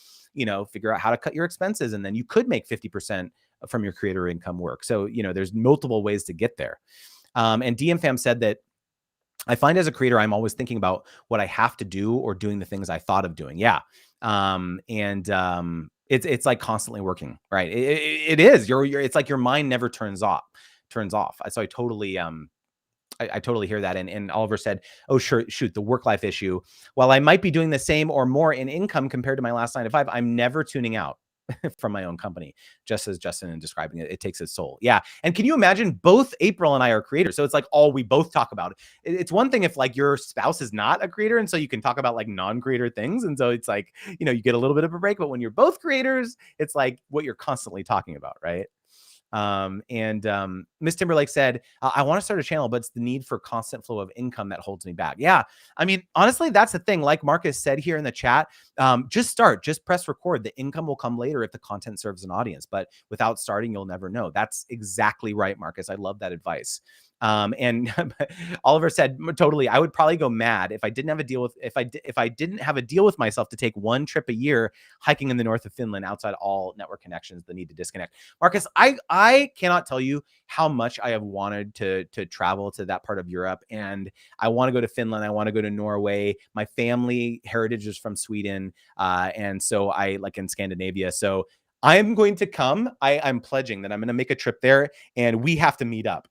figure out how to cut your expenses. And then you could make 50% from your creator income work. So, there's multiple ways to get there. And DM Fam said that I find as a creator, I'm always thinking about what I have to do or doing the things I thought of doing. Yeah. It's like constantly working, right? It is. It's like your mind never turns off. So I totally, I totally hear that. And Oliver said, oh, sure, shoot, the work-life issue. While I might be doing the same or more in income compared to my last 9 to 5, I'm never tuning out from my own company, just as Justin is describing it. It takes its toll. Yeah. And can you imagine, both April and I are creators. So it's like all we both talk about. It's one thing if like your spouse is not a creator, and so you can talk about like non-creator things. And so it's like, you get a little bit of a break, but when you're both creators, it's like what you're constantly talking about. Right. Miss Timberlake said, I want to start a channel, but it's the need for constant flow of income that holds me back. Yeah. I mean, honestly, that's the thing. Like Marcus said here in the chat, just press record. The income will come later if the content serves an audience, but without starting, you'll never know. That's exactly right, Marcus. I love that advice. And Oliver said, totally, I would probably go mad if I didn't have a deal with, if I didn't have a deal with myself to take one trip a year hiking in the north of Finland outside all network connections, the need to disconnect. Marcus, I cannot tell you how much I have wanted to travel to that part of Europe. And I want to go to Finland. I want to go to Norway. My family heritage is from Sweden. And so I like in Scandinavia. So I'm going to come. I'm pledging that I'm going to make a trip there, and we have to meet up.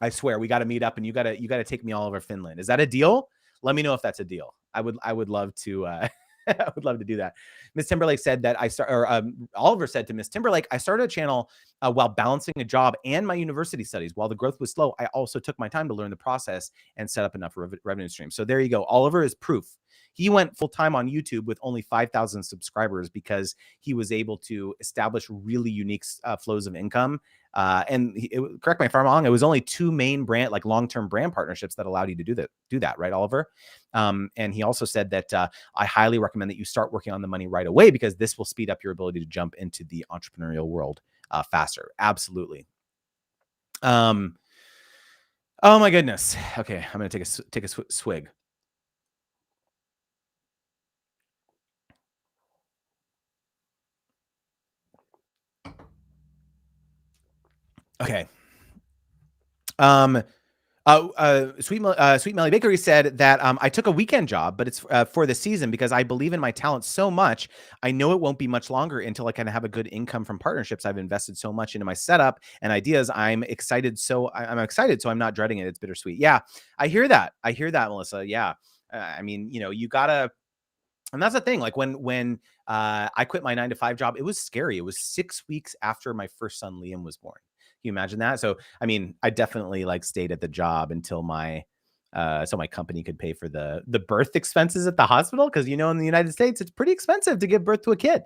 I swear we got to meet up, and you got to take me all over Finland. Is that a deal? Let me know if that's a deal. I would love to I would love to do that. Miss Timberlake said that Oliver said to Miss Timberlake, I started a channel while balancing a job and my university studies. While the growth was slow, I also took my time to learn the process and set up enough revenue streams. So there you go. Oliver is proof. He went full time on YouTube with only 5,000 subscribers because he was able to establish really unique flows of income. Correct me if I'm wrong, it was only two main brand, like long-term brand partnerships that allowed you to do that, right, Oliver? And he also said that I highly recommend that you start working on the money right away because this will speed up your ability to jump into the entrepreneurial world faster. Absolutely. Oh my goodness. Okay, I'm gonna take a swig. Okay. Sweet Melly Bakery said that I took a weekend job, but it's for the season because I believe in my talent so much. I know it won't be much longer until I kind of have a good income from partnerships. I've invested so much into my setup and ideas. I'm excited. I'm excited. So I'm not dreading it. It's bittersweet. Yeah, I hear that. I hear that, Melissa. Yeah. I mean, you gotta, and that's the thing. Like when I quit my 9 to 5 job, it was scary. It was 6 weeks after my first son Liam was born. Can you imagine that? So I mean, I definitely like stayed at the job until my so my company could pay for the birth expenses at the hospital because in the United States it's pretty expensive to give birth to a kid.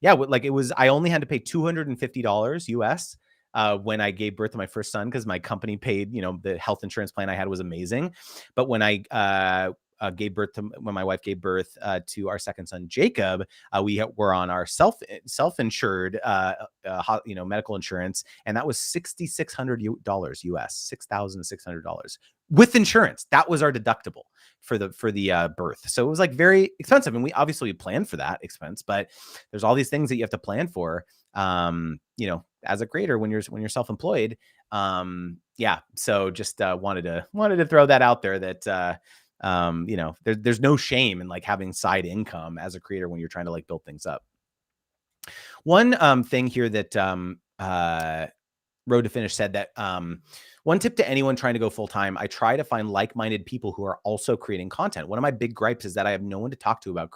Yeah, like it was. I only had to pay $250 US when I gave birth to my first son because my company paid. The health insurance plan I had was amazing, but when I gave birth to when my wife gave birth to our second son Jacob, we were on our self-insured medical insurance, and that was $6,600 US, $6,600 with insurance. That was our deductible for the birth. So it was like very expensive, and we obviously planned for that expense, but there's all these things that you have to plan for. As a creator when you're self-employed. Yeah. So just wanted to throw that out there that there's no shame in like having side income as a creator when you're trying to like build things up. One thing here that Road to Finish said that one tip to anyone trying to go full time, I try to find like-minded people who are also creating content. One of my big gripes is that I have no one to talk to about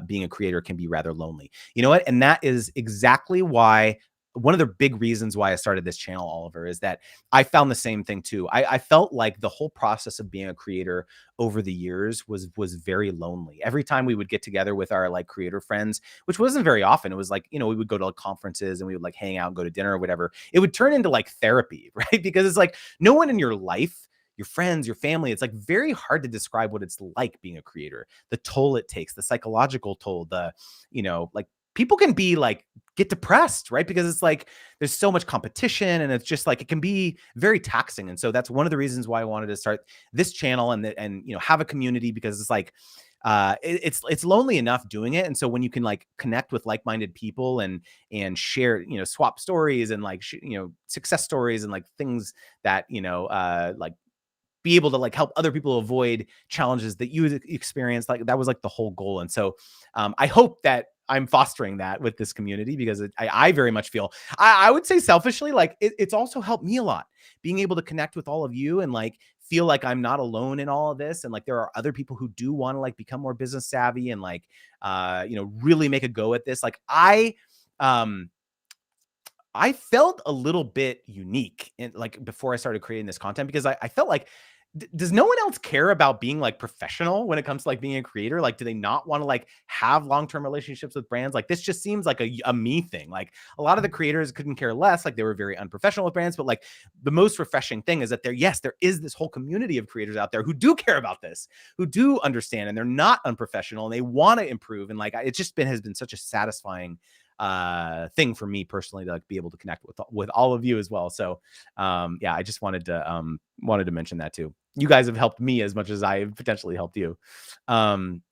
being a creator can be rather lonely. You know what? And that is exactly why one of the big reasons why I started this channel, Oliver, is that I found the same thing too. I felt like the whole process of being a creator over the years was very lonely. Every time we would get together with our like creator friends, which wasn't very often, it was like, we would go to like conferences and we would like hang out and go to dinner or whatever. It would turn into like therapy, right? Because it's like no one in your life, your friends, your family, it's like very hard to describe what it's like being a creator, the toll it takes, the psychological toll, like people can be like, get depressed, right? Because it's like, there's so much competition and it's just like, it can be very taxing. And so that's one of the reasons why I wanted to start this channel and have a community, because it's like, it's lonely enough doing it. And so when you can like connect with like-minded people and share, swap stories and like, success stories and like things that, like be able to like help other people avoid challenges that you experienced, like that was like the whole goal. And so I hope that I'm fostering that with this community, because I very much feel, I would say selfishly, like it's also helped me a lot being able to connect with all of you and like feel like I'm not alone in all of this. And like, there are other people who do want to like become more business savvy and like, really make a go at this. Like I felt a little bit unique in like before I started creating this content, because I felt like, does no one else care about being like professional when it comes to like being a creator? Like, do they not want to like have long-term relationships with brands? Like, this just seems like a me thing. Like a lot of the creators couldn't care less. Like they were very unprofessional with brands, but like the most refreshing thing is that there is this whole community of creators out there who do care about this, who do understand, and they're not unprofessional and they want to improve. And like, it's just has been such a satisfying thing for me personally to like be able to connect with all of you as well. So yeah, I just wanted to mention that too. You guys have helped me as much as I have potentially helped you. Marcus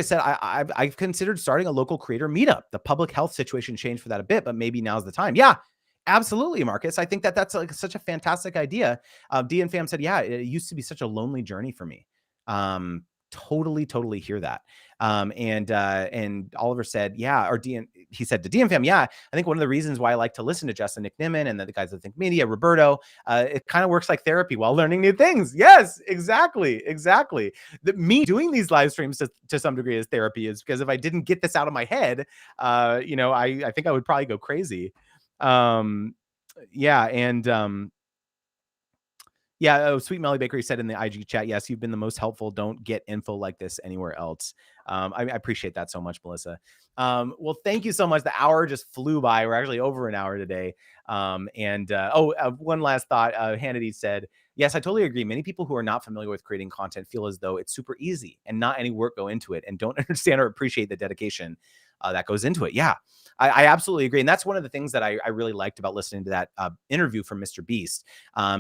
said, I've considered starting a local creator meetup. The public health situation changed for that a bit, but maybe now's the time. Yeah, absolutely, Marcus. I think that's like such a fantastic idea. D Fam said, yeah, it used to be such a lonely journey for me. Totally hear that. And Oliver said, yeah, or he said to DM fam, yeah, I think one of the reasons why I like to listen to Justin, Nick Nimmin, and the guys that Think Media, Roberto, it kind of works like therapy while learning new things. Yes, exactly. Me doing these live streams to some degree is therapy, is because if I didn't get this out of my head, I think I would probably go crazy. Yeah. And yeah, oh, Sweet Melly Bakery said in the IG chat, yes, you've been the most helpful. Don't get info like this anywhere else. I appreciate that so much, Melissa. Well, thank you so much. The hour just flew by. We're actually over an hour today. One last thought. Hannity said, yes, I totally agree. Many people who are not familiar with creating content feel as though it's super easy and not any work go into it, and don't understand or appreciate the dedication that goes into it. Yeah, I absolutely agree. And that's one of the things that I really liked about listening to that interview from Mr. Beast,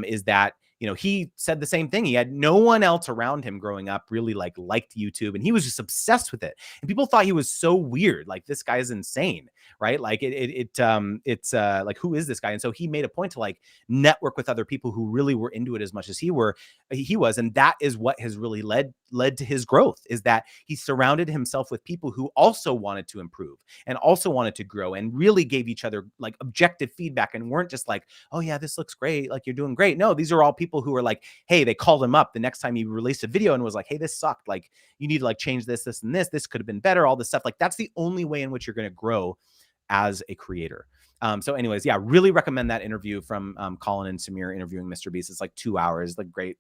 is that, he said the same thing. He had no one else around him growing up really liked YouTube, and he was just obsessed with it. And people thought he was so weird. Like, this guy is insane, right? Like it's like, who is this guy? And so he made a point to like network with other people who really were into it as much as he was. And that is what has really led to his growth, is that he surrounded himself with people who also wanted to improve and also wanted to grow, and really gave each other like objective feedback, and weren't just like, oh yeah, this looks great, like you're doing great. No, these are all people who were like, hey, they called him up the next time he released a video and was like, hey, this sucked, like you need to like change this and this could have been better, all this stuff. Like, that's the only way in which you're going to grow as a creator. So anyways, yeah, really recommend that interview from Colin and Samir interviewing Mr. Beast. It's like 2 hours, like great,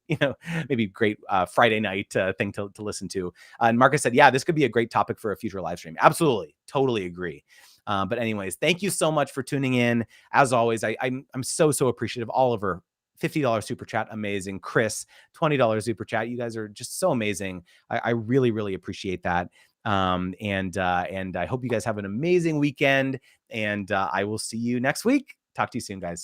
maybe great Friday night thing to listen to. And Marcus said, yeah, this could be a great topic for a future live stream. Absolutely. Totally agree. But anyways, thank you so much for tuning in. As always, I'm so appreciative. Oliver, $50 super chat, amazing. Chris, $20 super chat. You guys are just so amazing. I really appreciate that. And I hope you guys have an amazing weekend, and I will see you next week. Talk to you soon, guys.